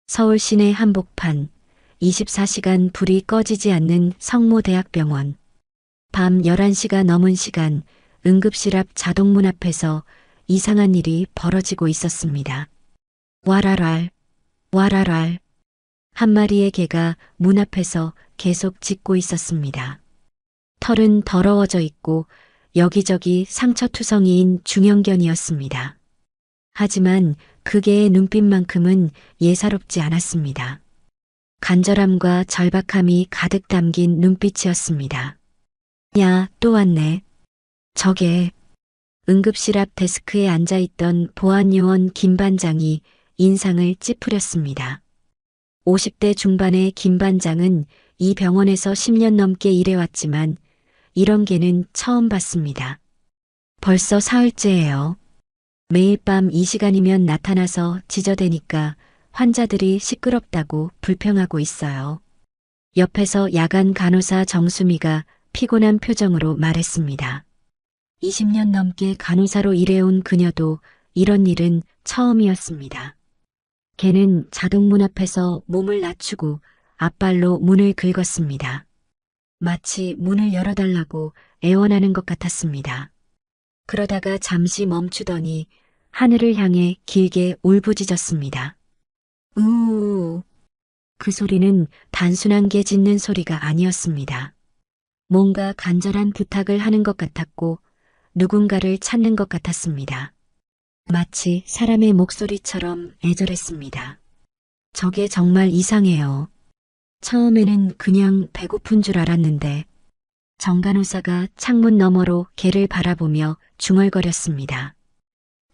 서울 시내 한복판, 24시간 불이 꺼지지 않는 성모대학병원. 밤 11시가 넘은 시간, 응급실 앞 자동문 앞에서 이상한 일이 벌어지고 있었습니다. 와랄랄, 와랄랄. 한 마리의 개가 문 앞에서 계속 짖고 있었습니다. 털은 더러워져 있고 여기저기 상처투성이인 중형견이었습니다. 하지만 그 개의 눈빛만큼은 예사롭지 않았습니다. 간절함과 절박함이 가득 담긴 눈빛이었습니다. 야, 또 왔네. 저게. 응급실 앞 데스크에 앉아있던 보안요원 김 반장이 인상을 찌푸렸습니다. 50대 중반의 김 반장은 이 병원에서 10년 넘게 일해왔지만 이런 개는 처음 봤습니다. 벌써 사흘째예요. 매일 밤 이 시간이면 나타나서 짖어대니까 환자들이 시끄럽다고 불평하고 있어요. 옆에서 야간 간호사 정수미가 피곤한 표정으로 말했습니다. 20년 넘게 간호사로 일해온 그녀도 이런 일은 처음이었습니다. 걔는 자동문 앞에서 몸을 낮추고 앞발로 문을 긁었습니다. 마치 문을 열어달라고 애원하는 것 같았습니다. 그러다가 잠시 멈추더니 하늘을 향해 길게 울부짖었습니다. 우우. 그 소리는 단순한 개 짖는 소리가 아니었습니다. 뭔가 간절한 부탁을 하는 것 같았고 누군가를 찾는 것 같았습니다. 마치 사람의 목소리처럼 애절했습니다. 저게 정말 이상해요. 처음에는 그냥 배고픈 줄 알았는데 정간호사가 창문 너머로 개를 바라보며 중얼거렸습니다.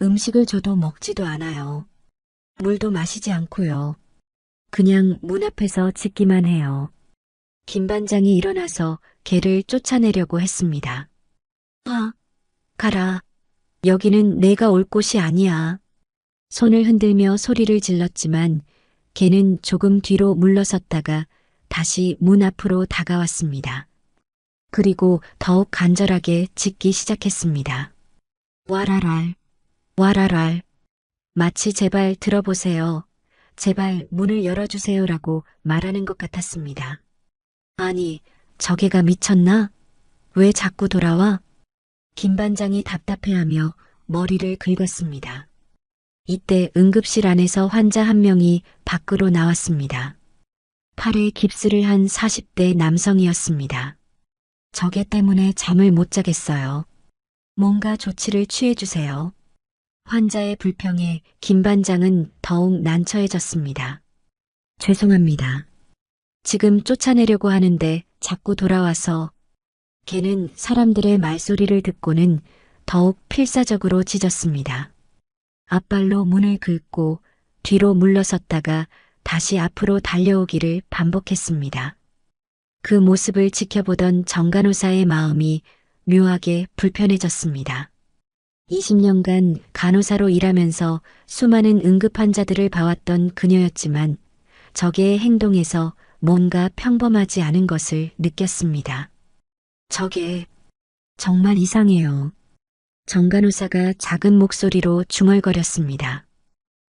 음식을 줘도 먹지도 않아요. 물도 마시지 않고요. 그냥 문 앞에서 짖기만 해요. 김 반장이 일어나서 개를 쫓아내려고 했습니다. 가라. 여기는 내가 올 곳이 아니야. 손을 흔들며 소리를 질렀지만 개는 조금 뒤로 물러섰다가 다시 문 앞으로 다가왔습니다. 그리고 더욱 간절하게 짖기 시작했습니다. 와랄랄, 와랄랄. 마치 제발 들어보세요. 제발 문을 열어주세요라고 말하는 것 같았습니다. 아니, 저 개가 미쳤나? 왜 자꾸 돌아와? 김 반장이 답답해하며 머리를 긁었습니다. 이때 응급실 안에서 환자 한 명이 밖으로 나왔습니다. 팔에 깁스를 한 40대 남성이었습니다. 저개 때문에 잠을 못 자겠어요. 뭔가 조치를 취해주세요. 환자의 불평에 김 반장은 더욱 난처해졌습니다. 죄송합니다. 지금 쫓아내려고 하는데 자꾸 돌아와서. 걔는 사람들의 말소리를 듣고는 더욱 필사적으로 짖었습니다. 앞발로 문을 긁고 뒤로 물러섰다가 다시 앞으로 달려오기를 반복했습니다. 그 모습을 지켜보던 정간호사의 마음이 묘하게 불편해졌습니다. 20년간 간호사로 일하면서 수많은 응급 환자들을 봐왔던 그녀였지만 저개의 행동에서 뭔가 평범하지 않은 것을 느꼈습니다. 저게 정말 이상해요. 정간호사가 작은 목소리로 중얼거렸습니다.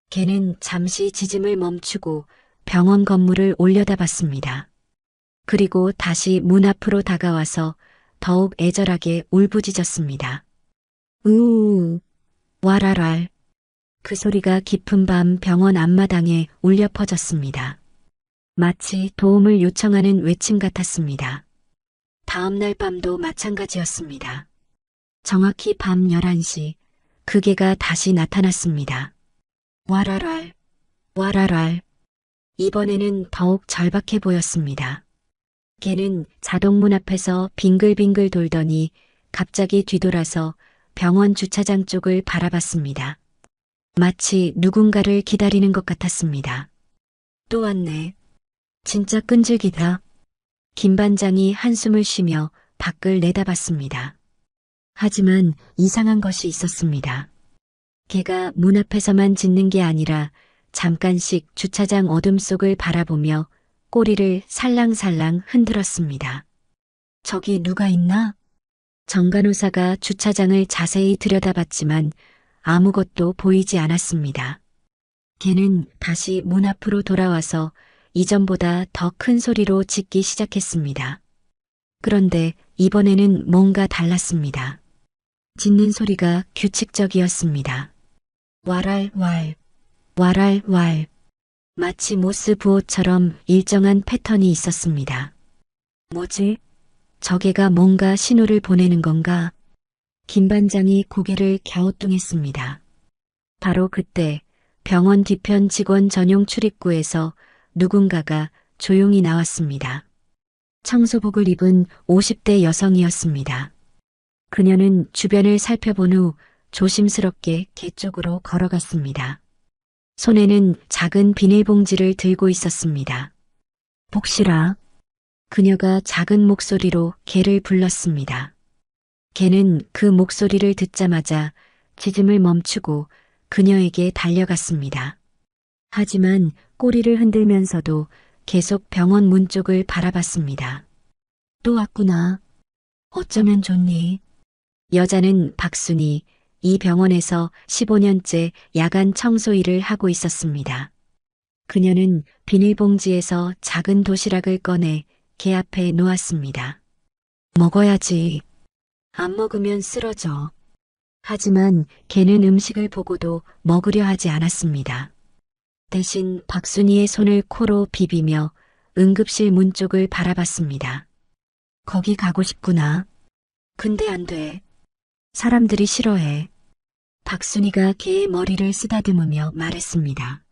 걔는 잠시 짖음을 멈추고 병원 건물을 올려다봤습니다. 그리고 다시 문 앞으로 다가와서 더욱 애절하게 울부짖었습니다. 우우, 와랄랄. 그 소리가 깊은 밤 병원 앞마당에 울려 퍼졌습니다. 마치 도움을 요청하는 외침 같았습니다. 다음 날 밤도 마찬가지였습니다. 정확히 밤 11시, 그 개가 다시 나타났습니다. 와랄랄, 와랄랄. 이번에는 더욱 절박해 보였습니다. 개는 자동문 앞에서 빙글빙글 돌더니 갑자기 뒤돌아서 병원 주차장 쪽을 바라봤습니다. 마치 누군가를 기다리는 것 같았습니다. 또 왔네. 진짜 끈질기다. 김 반장이 한숨을 쉬며 밖을 내다봤습니다. 하지만 이상한 것이 있었습니다. 개가 문 앞에서만 짖는 게 아니라 잠깐씩 주차장 어둠 속을 바라보며 꼬리를 살랑살랑 흔들었습니다. 저기 누가 있나? 정간호사가 주차장을 자세히 들여다봤지만 아무것도 보이지 않았습니다. 개는 다시 문 앞으로 돌아와서 이전보다 더 큰 소리로 짖기 시작했습니다. 그런데 이번에는 뭔가 달랐습니다. 짖는 소리가 규칙적이었습니다. 왈랄왈, 왈랄왈. 마치 모스 부호처럼 일정한 패턴이 있었습니다. 뭐지? 저 개가 뭔가 신호를 보내는 건가? 김 반장이 고개를 갸우뚱했습니다. 바로 그때 병원 뒤편 직원 전용 출입구에서 누군가가 조용히 나왔습니다. 청소복을 입은 50대 여성이었습니다. 그녀는 주변을 살펴본 후 조심스럽게 개 쪽으로 걸어갔습니다. 손에는 작은 비닐봉지를 들고 있었습니다. 복실아. 그녀가 작은 목소리로 개를 불렀습니다. 개는 그 목소리를 듣자마자 짖음을 멈추고 그녀에게 달려갔습니다. 하지만 꼬리를 흔들면서도 계속 병원 문 쪽을 바라봤습니다. 또 왔구나. 어쩌면 좋니? 여자는 박순이, 이 병원에서 15년째 야간 청소 일을 하고 있었습니다. 그녀는 비닐봉지에서 작은 도시락을 꺼내 개 앞에 놓았습니다. 먹어야지. 안 먹으면 쓰러져. 하지만 개는 음식을 보고도 먹으려 하지 않았습니다. 대신 박순이의 손을 코로 비비며 응급실 문 쪽을 바라봤습니다. 거기 가고 싶구나. 근데 안 돼. 사람들이 싫어해. 박순이가 개의 머리를 쓰다듬으며 말했습니다.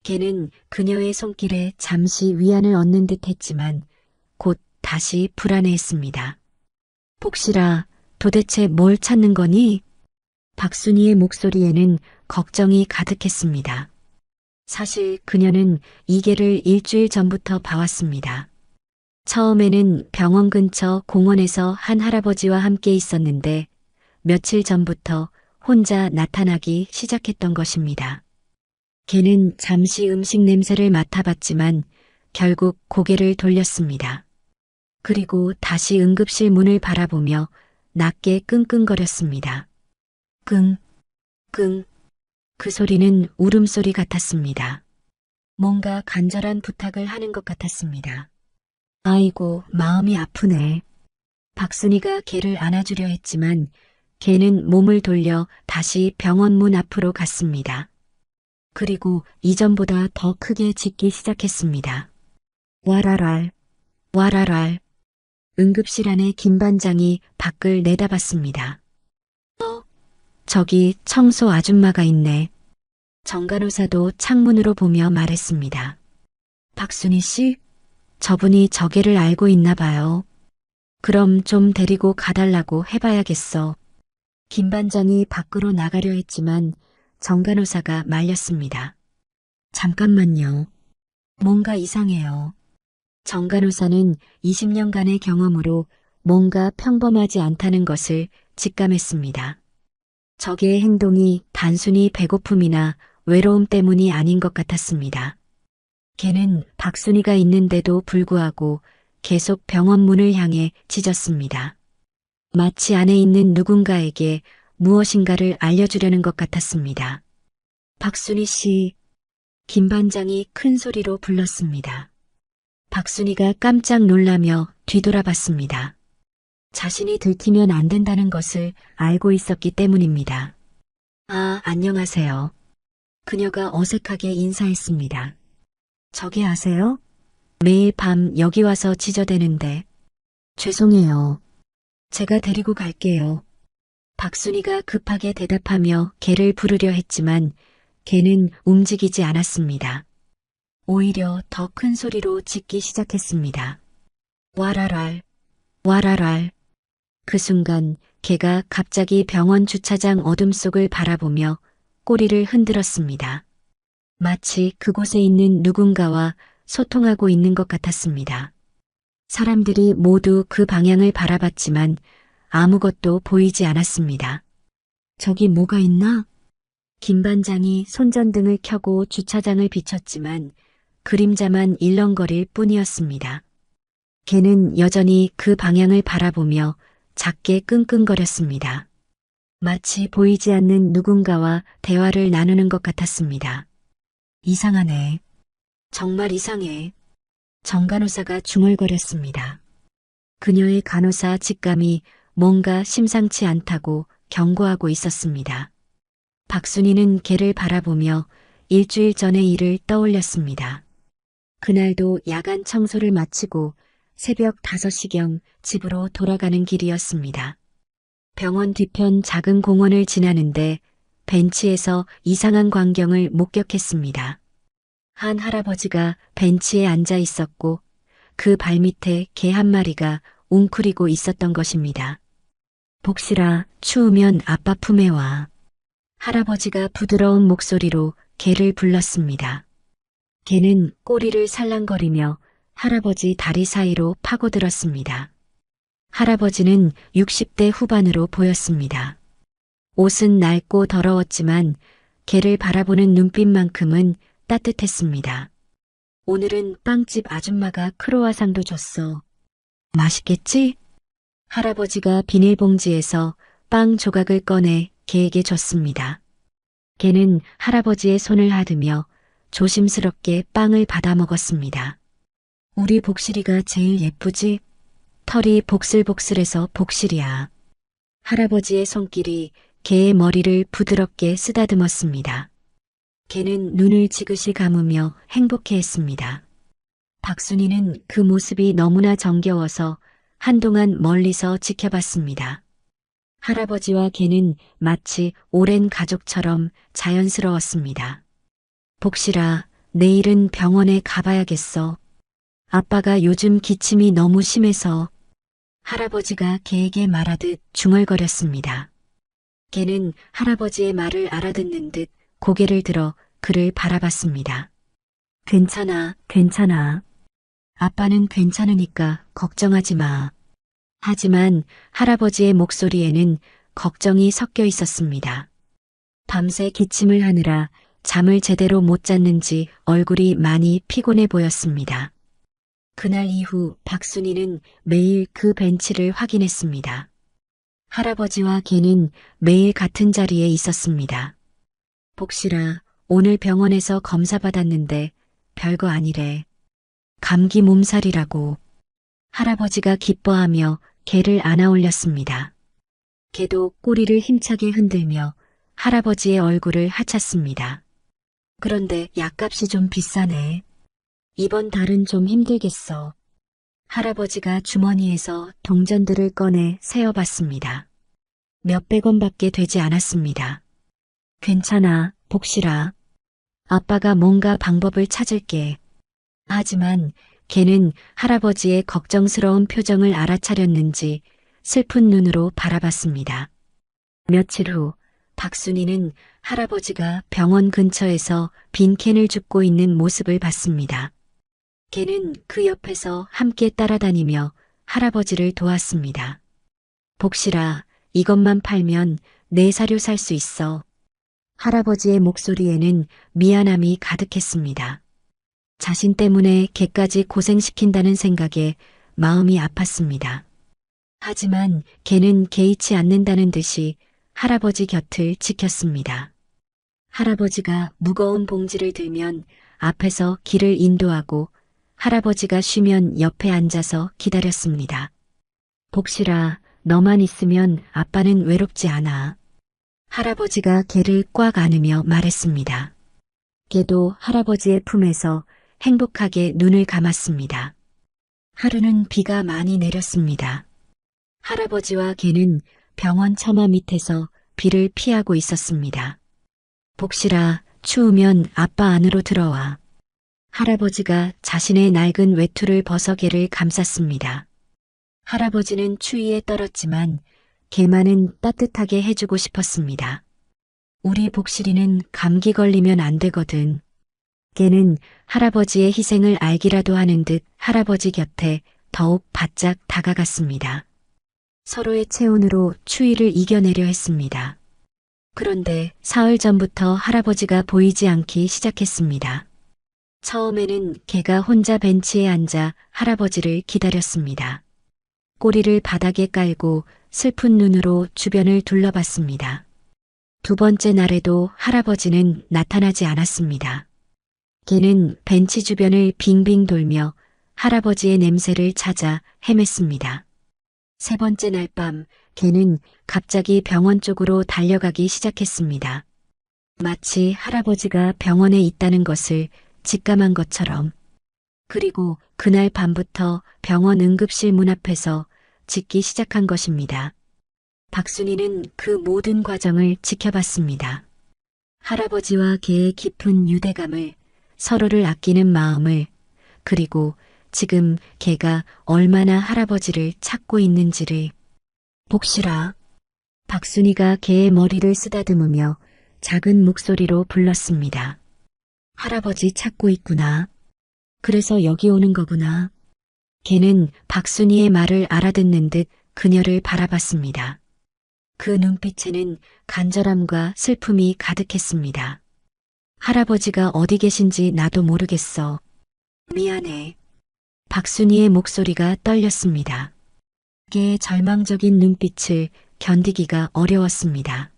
개는 그녀의 손길에 잠시 위안을 얻는 듯 했지만 곧 다시 불안해했습니다. 복실아, 도대체 뭘 찾는 거니? 박순이의 목소리에는 걱정이 가득했습니다. 사실 그녀는 이 개를 일주일 전부터 봐왔습니다. 처음에는 병원 근처 공원에서 한 할아버지와 함께 있었는데 며칠 전부터 혼자 나타나기 시작했던 것입니다. 개는 잠시 음식 냄새를 맡아봤지만 결국 고개를 돌렸습니다. 그리고 다시 응급실 문을 바라보며 낮게 끙끙거렸습니다. 끙, 끙. 그 소리는 울음소리 같았습니다. 뭔가 간절한 부탁을 하는 것 같았습니다. 아이고, 마음이 아프네. 박순이가 개를 안아주려 했지만 개는 몸을 돌려 다시 병원 문 앞으로 갔습니다. 그리고 이전보다 더 크게 짖기 시작했습니다. 와랄랄, 와랄랄. 응급실 안에 김 반장이 밖을 내다봤습니다. 저기 청소 아줌마가 있네. 정간호사도 창문으로 보며 말했습니다. 박순희 씨? 저분이 저 개를 알고 있나 봐요. 그럼 좀 데리고 가달라고 해봐야겠어. 김 반장이 밖으로 나가려 했지만 정간호사가 말렸습니다. 잠깐만요. 뭔가 이상해요. 정간호사는 20년간의 경험으로 뭔가 평범하지 않다는 것을 직감했습니다. 저 개의 행동이 단순히 배고픔이나 외로움 때문이 아닌 것 같았습니다. 개는 박순이가 있는데도 불구하고 계속 병원 문을 향해 짖었습니다. 마치 안에 있는 누군가에게 무엇인가를 알려주려는 것 같았습니다. 박순희 씨, 김 반장이 큰 소리로 불렀습니다. 박순희가 깜짝 놀라며 뒤돌아봤습니다. 자신이 들키면 안 된다는 것을 알고 있었기 때문입니다. 아, 안녕하세요. 그녀가 어색하게 인사했습니다. 저기 아세요? 매일 밤 여기 와서 짖어대는데. 죄송해요. 제가 데리고 갈게요. 박순이가 급하게 대답하며 개를 부르려 했지만 개는 움직이지 않았습니다. 오히려 더 큰 소리로 짖기 시작했습니다. 와랄랄, 와랄랄. 그 순간 개가 갑자기 병원 주차장 어둠 속을 바라보며 꼬리를 흔들었습니다. 마치 그곳에 있는 누군가와 소통하고 있는 것 같았습니다. 사람들이 모두 그 방향을 바라봤지만 아무것도 보이지 않았습니다. 저기 뭐가 있나? 김 반장이 손전등을 켜고 주차장을 비췄지만 그림자만 일렁거릴 뿐이었습니다. 개는 여전히 그 방향을 바라보며 작게 끙끙거렸습니다. 마치 보이지 않는 누군가와 대화를 나누는 것 같았습니다. 이상하네. 정말 이상해. 정간호사가 중얼거렸습니다. 그녀의 간호사 직감이 뭔가 심상치 않다고 경고하고 있었습니다. 박순이는 걔를 바라보며 일주일 전의 일을 떠올렸습니다. 그날도 야간 청소를 마치고 새벽 5시경 집으로 돌아가는 길이었습니다. 병원 뒤편 작은 공원을 지나는데 벤치에서 이상한 광경을 목격했습니다. 한 할아버지가 벤치에 앉아 있었고 그 발밑에 개 한 마리가 웅크리고 있었던 것입니다. 복실아, 추우면 아빠 품에 와. 할아버지가 부드러운 목소리로 개를 불렀습니다. 개는 꼬리를 살랑거리며 할아버지 다리 사이로 파고들었습니다. 할아버지는 60대 후반으로 보였습니다. 옷은 낡고 더러웠지만 개를 바라보는 눈빛만큼은 따뜻했습니다. 오늘은 빵집 아줌마가 크로와상도 줬어. 맛있겠지? 할아버지가 비닐봉지에서 빵 조각을 꺼내 개에게 줬습니다. 개는 할아버지의 손을 하드며 조심스럽게 빵을 받아 먹었습니다. 우리 복실이가 제일 예쁘지? 털이 복슬복슬해서 복실이야. 할아버지의 손길이 개의 머리를 부드럽게 쓰다듬었습니다. 개는 눈을 지그시 감으며 행복해했습니다. 박순이는 그 모습이 너무나 정겨워서 한동안 멀리서 지켜봤습니다. 할아버지와 개는 마치 오랜 가족처럼 자연스러웠습니다. 복실아, 내일은 병원에 가봐야겠어. 아빠가 요즘 기침이 너무 심해서. 할아버지가 개에게 말하듯 중얼거렸습니다. 개는 할아버지의 말을 알아듣는 듯 고개를 들어 그를 바라봤습니다. 괜찮아, 괜찮아. 아빠는 괜찮으니까 걱정하지 마. 하지만 할아버지의 목소리에는 걱정이 섞여 있었습니다. 밤새 기침을 하느라 잠을 제대로 못 잤는지 얼굴이 많이 피곤해 보였습니다. 그날 이후 박순이는 매일 그 벤치를 확인했습니다. 할아버지와 개는 매일 같은 자리에 있었습니다. 복실아, 오늘 병원에서 검사 받았는데 별거 아니래. 감기 몸살이라고. 할아버지가 기뻐하며 개를 안아 올렸습니다. 개도 꼬리를 힘차게 흔들며 할아버지의 얼굴을 하찼습니다. 그런데 약값이 좀 비싸네. 이번 달은 좀 힘들겠어. 할아버지가 주머니에서 동전들을 꺼내 세어봤습니다. 몇백 원밖에 되지 않았습니다. 괜찮아, 복실아. 아빠가 뭔가 방법을 찾을게. 하지만 개는 할아버지의 걱정스러운 표정을 알아차렸는지 슬픈 눈으로 바라봤습니다. 며칠 후 박순이는 할아버지가 병원 근처에서 빈 캔을 줍고 있는 모습을 봤습니다. 개는 그 옆에서 함께 따라다니며 할아버지를 도왔습니다. 복실아, 이것만 팔면 내 사료 살 수 있어. 할아버지의 목소리에는 미안함이 가득했습니다. 자신 때문에 개까지 고생시킨다는 생각에 마음이 아팠습니다. 하지만 개는 개의치 않는다는 듯이 할아버지 곁을 지켰습니다. 할아버지가 무거운 봉지를 들면 앞에서 길을 인도하고 할아버지가 쉬면 옆에 앉아서 기다렸습니다. 복실아, 너만 있으면 아빠는 외롭지 않아. 할아버지가 개를 꽉 안으며 말했습니다. 개도 할아버지의 품에서 행복하게 눈을 감았습니다. 하루는 비가 많이 내렸습니다. 할아버지와 개는 병원 처마 밑에서 비를 피하고 있었습니다. 복실아, 추우면 아빠 안으로 들어와. 할아버지가 자신의 낡은 외투를 벗어 개를 감쌌습니다. 할아버지는 추위에 떨었지만 개만은 따뜻하게 해주고 싶었습니다. 우리 복실이는 감기 걸리면 안 되거든. 개는 할아버지의 희생을 알기라도 하는 듯 할아버지 곁에 더욱 바짝 다가갔습니다. 서로의 체온으로 추위를 이겨내려 했습니다. 그런데 사흘 전부터 할아버지가 보이지 않기 시작했습니다. 처음에는 개가 혼자 벤치에 앉아 할아버지를 기다렸습니다. 꼬리를 바닥에 깔고 슬픈 눈으로 주변을 둘러봤습니다. 두 번째 날에도 할아버지는 나타나지 않았습니다. 개는 벤치 주변을 빙빙 돌며 할아버지의 냄새를 찾아 헤맸습니다. 세 번째 날 밤, 개는 갑자기 병원 쪽으로 달려가기 시작했습니다. 마치 할아버지가 병원에 있다는 것을 직감한 것처럼. 그리고 그날 밤부터 병원 응급실 문 앞에서 짖기 시작한 것입니다. 박순이는 그 모든 과정을 지켜봤습니다. 할아버지와 개의 깊은 유대감을, 서로를 아끼는 마음을, 그리고 지금 개가 얼마나 할아버지를 찾고 있는지를. 복실아. 박순이가 개의 머리를 쓰다듬으며 작은 목소리로 불렀습니다. 할아버지 찾고 있구나. 그래서 여기 오는 거구나. 개는 박순이의 말을 알아듣는 듯 그녀를 바라봤습니다. 그 눈빛에는 간절함과 슬픔이 가득했습니다. 할아버지가 어디 계신지 나도 모르겠어. 미안해. 박순이의 목소리가 떨렸습니다. 개의 절망적인 눈빛을 견디기가 어려웠습니다.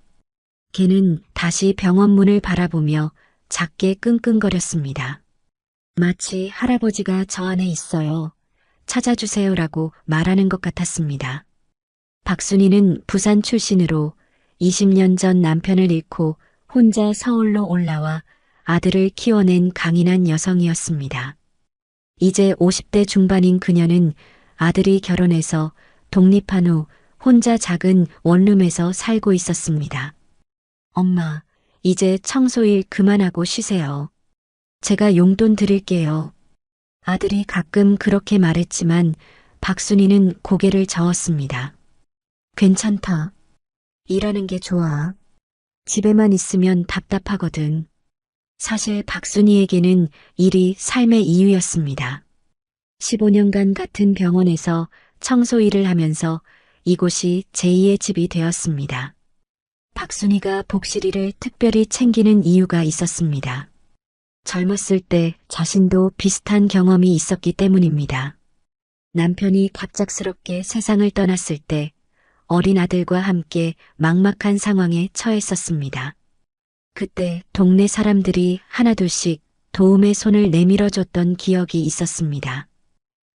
개는 다시 병원 문을 바라보며 작게 끙끙거렸습니다. 마치 할아버지가 저 안에 있어요. 찾아주세요라고 말하는 것 같았습니다. 박순이는 부산 출신으로 20년 전 남편을 잃고 혼자 서울로 올라와 아들을 키워낸 강인한 여성이었습니다. 이제 50대 중반인 그녀는 아들이 결혼해서 독립한 후 혼자 작은 원룸에서 살고 있었습니다. 엄마, 이제 청소일 그만하고 쉬세요. 제가 용돈 드릴게요. 아들이 가끔 그렇게 말했지만 박순이는 고개를 저었습니다. 괜찮다. 일하는 게 좋아. 집에만 있으면 답답하거든. 사실 박순이에게는 일이 삶의 이유였습니다. 15년간 같은 병원에서 청소 일을 하면서 이곳이 제2의 집이 되었습니다. 박순이가 복실이를 특별히 챙기는 이유가 있었습니다. 젊었을 때 자신도 비슷한 경험이 있었기 때문입니다. 남편이 갑작스럽게 세상을 떠났을 때 어린 아들과 함께 막막한 상황에 처했었습니다. 그때 동네 사람들이 하나둘씩 도움의 손을 내밀어줬던 기억이 있었습니다.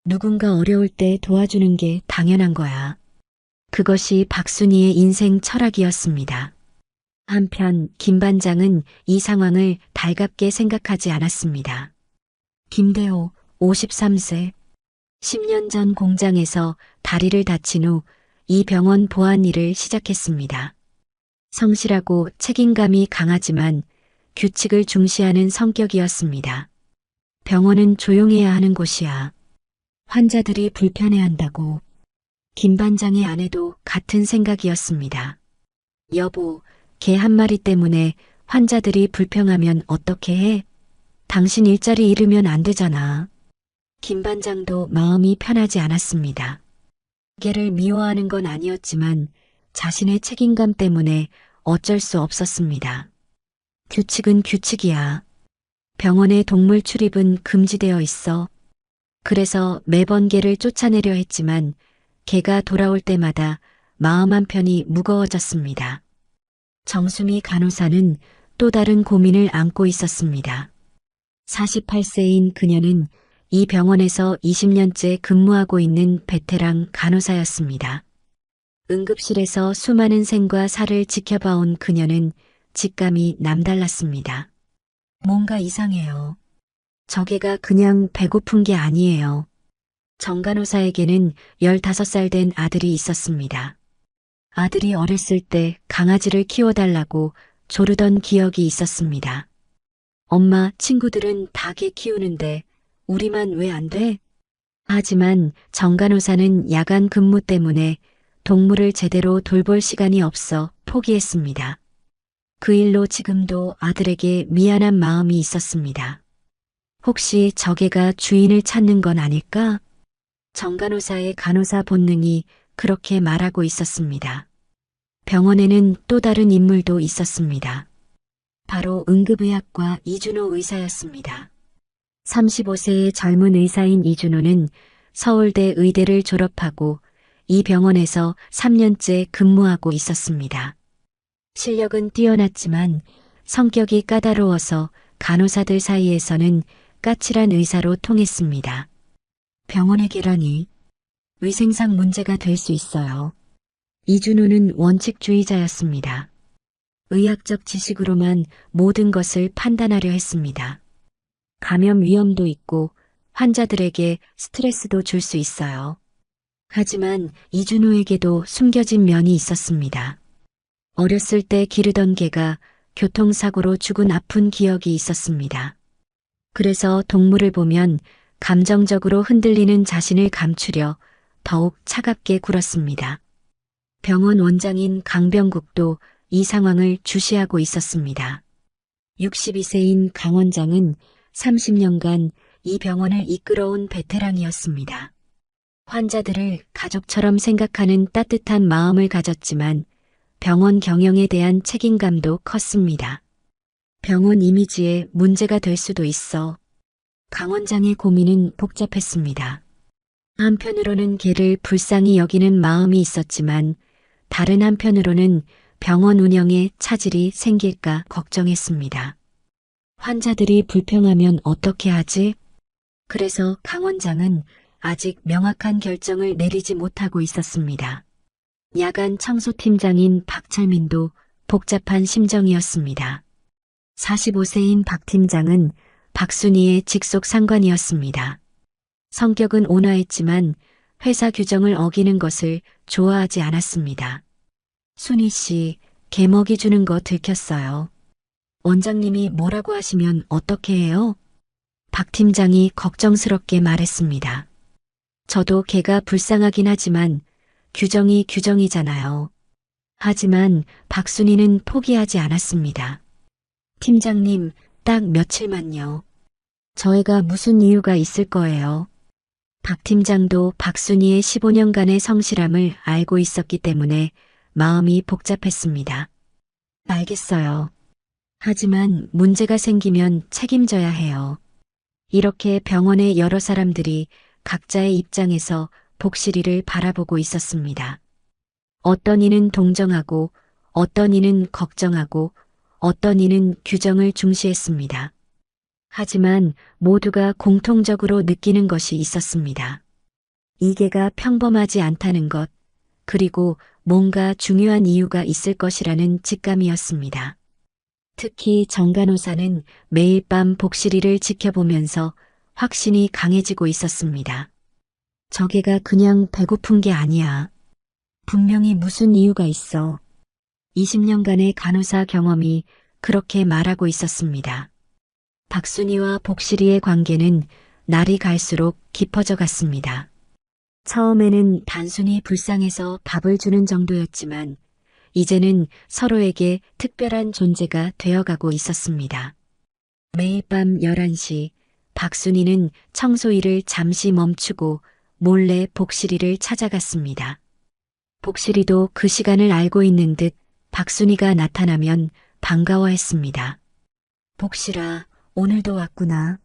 누군가 어려울 때 도와주는 게 당연한 거야. 그것이 박순이의 인생 철학이었습니다. 한편 김 반장은 이 상황을 달갑게 생각하지 않았습니다. 김대호, 53세. 10년 전 공장에서 다리를 다친 후 이 병원 보안 일을 시작했습니다. 성실하고 책임감이 강하지만 규칙을 중시하는 성격이었습니다. 병원은 조용해야 하는 곳이야. 환자들이 불편해한다고. 김 반장의 아내도 같은 생각이었습니다. 여보, 개 한 마리 때문에 환자들이 불평하면 어떻게 해? 당신 일자리 잃으면 안 되잖아. 김 반장도 마음이 편하지 않았습니다. 개를 미워하는 건 아니었지만 자신의 책임감 때문에 어쩔 수 없었습니다. 규칙은 규칙이야. 병원의 동물 출입은 금지되어 있어. 그래서 매번 개를 쫓아내려 했지만 개가 돌아올 때마다 마음 한편이 무거워졌습니다. 정수미 간호사는 또 다른 고민을 안고 있었습니다. 48세인 그녀는 이 병원에서 20년째 근무하고 있는 베테랑 간호사였습니다. 응급실에서 수많은 생과 사를 지켜봐온 그녀는 직감이 남달랐습니다. 뭔가 이상해요. 저 개가 그냥 배고픈 게 아니에요. 정 간호사에게는 15살 된 아들이 있었습니다. 아들이 어렸을 때 강아지를 키워달라고 조르던 기억이 있었습니다. 엄마, 친구들은 다 개 키우는데 우리만 왜 안 돼? 하지만 정 간호사는 야간 근무 때문에 동물을 제대로 돌볼 시간이 없어 포기했습니다. 그 일로 지금도 아들에게 미안한 마음이 있었습니다. 혹시 저 개가 주인을 찾는 건 아닐까? 정 간호사의 간호사 본능이 그렇게 말하고 있었습니다. 병원에는 또 다른 인물도 있었습니다. 바로 응급의학과 이준호 의사였습니다. 35세의 젊은 의사인 이준호는 서울대 의대를 졸업하고 이 병원에서 3년째 근무하고 있었습니다. 실력은 뛰어났지만 성격이 까다로워서 간호사들 사이에서는 까칠한 의사로 통했습니다. 병원의 계란이 위생상 문제가 될 수 있어요. 이준호는 원칙주의자였습니다. 의학적 지식으로만 모든 것을 판단하려 했습니다. 감염 위험도 있고 환자들에게 스트레스도 줄 수 있어요. 하지만 이준호에게도 숨겨진 면이 있었습니다. 어렸을 때 기르던 개가 교통사고로 죽은 아픈 기억이 있었습니다. 그래서 동물을 보면 감정적으로 흔들리는 자신을 감추려 더욱 차갑게 굴었습니다. 병원 원장인 강병국도 이 상황을 주시하고 있었습니다. 62세인 강 원장은 30년간 이 병원을 이끌어온 베테랑이었습니다. 환자들을 가족처럼 생각하는 따뜻한 마음을 가졌지만 병원 경영에 대한 책임감도 컸습니다. 병원 이미지에 문제가 될 수도 있어. 강 원장의 고민은 복잡했습니다. 한편으로는 개를 불쌍히 여기는 마음이 있었지만 다른 한편으로는 병원 운영에 차질이 생길까 걱정했습니다. 환자들이 불평하면 어떻게 하지? 그래서 강 원장은 아직 명확한 결정을 내리지 못하고 있었습니다. 야간 청소팀장인 박철민도 복잡한 심정이었습니다. 45세인 박 팀장은 박순희의 직속 상관이었습니다. 성격은 온화했지만 회사 규정을 어기는 것을 좋아하지 않았습니다. 순희 씨, 개 먹이 주는 거 들켰어요. 원장님이 뭐라고 하시면 어떻게 해요? 박 팀장이 걱정스럽게 말했습니다. 저도 개가 불쌍하긴 하지만 규정이 규정이잖아요. 하지만 박순희는 포기하지 않았습니다. 팀장님, 딱 며칠만요. 저희가 무슨 이유가 있을 거예요. 박 팀장도 박순희의 15년간의 성실함을 알고 있었기 때문에 마음이 복잡했습니다. 알겠어요. 하지만 문제가 생기면 책임져야 해요. 이렇게 병원의 여러 사람들이 각자의 입장에서 복실이를 바라보고 있었습니다. 어떤 이는 동정하고 어떤 이는 걱정하고 어떤 이는 규정을 중시했습니다. 하지만 모두가 공통적으로 느끼는 것이 있었습니다. 이 개가 평범하지 않다는 것, 그리고 뭔가 중요한 이유가 있을 것이라는 직감이었습니다. 특히 정 간호사는 매일 밤 복실이를 지켜보면서 확신이 강해지고 있었습니다. 저 개가 그냥 배고픈 게 아니야. 분명히 무슨 이유가 있어. 20년간의 간호사 경험이 그렇게 말하고 있었습니다. 박순희와 복실이의 관계는 날이 갈수록 깊어져 갔습니다. 처음에는 단순히 불쌍해서 밥을 주는 정도였지만 이제는 서로에게 특별한 존재가 되어가고 있었습니다. 매일 밤 11시 박순희는 청소일을 잠시 멈추고 몰래 복실이를 찾아갔습니다. 복실이도 그 시간을 알고 있는 듯 박순희가 나타나면 반가워했습니다. 복실아, 오늘도 왔구나.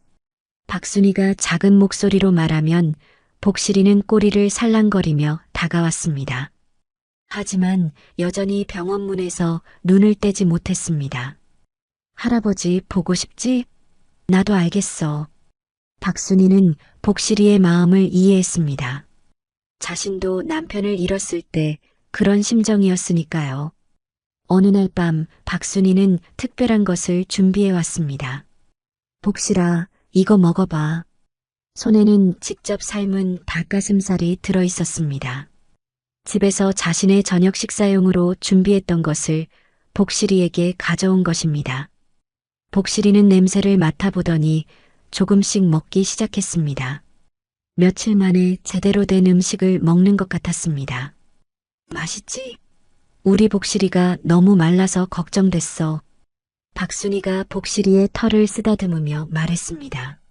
박순희가 작은 목소리로 말하면 복실이는 꼬리를 살랑거리며 다가왔습니다. 하지만 여전히 병원 문에서 눈을 떼지 못했습니다. 할아버지 보고 싶지? 나도 알겠어. 박순희는 복실이의 마음을 이해했습니다. 자신도 남편을 잃었을 때 그런 심정이었으니까요. 어느 날 밤 박순희는 특별한 것을 준비해 왔습니다. 복실아, 이거 먹어봐. 손에는 직접 삶은 닭가슴살이 들어 있었습니다. 집에서 자신의 저녁 식사용으로 준비했던 것을 복실이에게 가져온 것입니다. 복실이는 냄새를 맡아보더니 조금씩 먹기 시작했습니다. 며칠 만에 제대로 된 음식을 먹는 것 같았습니다. 맛있지? 우리 복실이가 너무 말라서 걱정됐어. 박순희가 복실이의 털을 쓰다듬으며 말했습니다.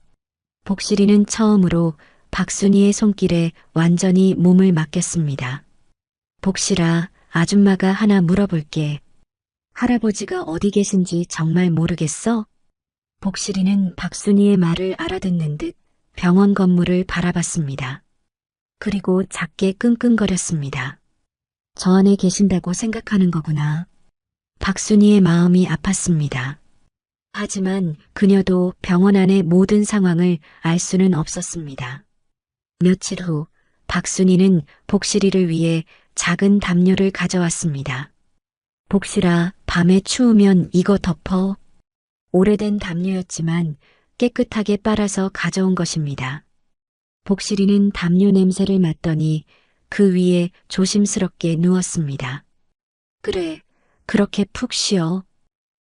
복실이는 처음으로 박순희의 손길에 완전히 몸을 맡겼습니다. 복실아, 아줌마가 하나 물어볼게. 할아버지가 어디 계신지 정말 모르겠어? 복실이는 박순희의 말을 알아듣는 듯 병원 건물을 바라봤습니다. 그리고 작게 끙끙거렸습니다. 저 안에 계신다고 생각하는 거구나. 박순희의 마음이 아팠습니다. 하지만 그녀도 병원 안의 모든 상황을 알 수는 없었습니다. 며칠 후 박순이는 복실이를 위해 작은 담요를 가져왔습니다. 복실아, 밤에 추우면 이거 덮어. 오래된 담요였지만 깨끗하게 빨아서 가져온 것입니다. 복실이는 담요 냄새를 맡더니 그 위에 조심스럽게 누웠습니다. 그래, 그렇게 푹 쉬어.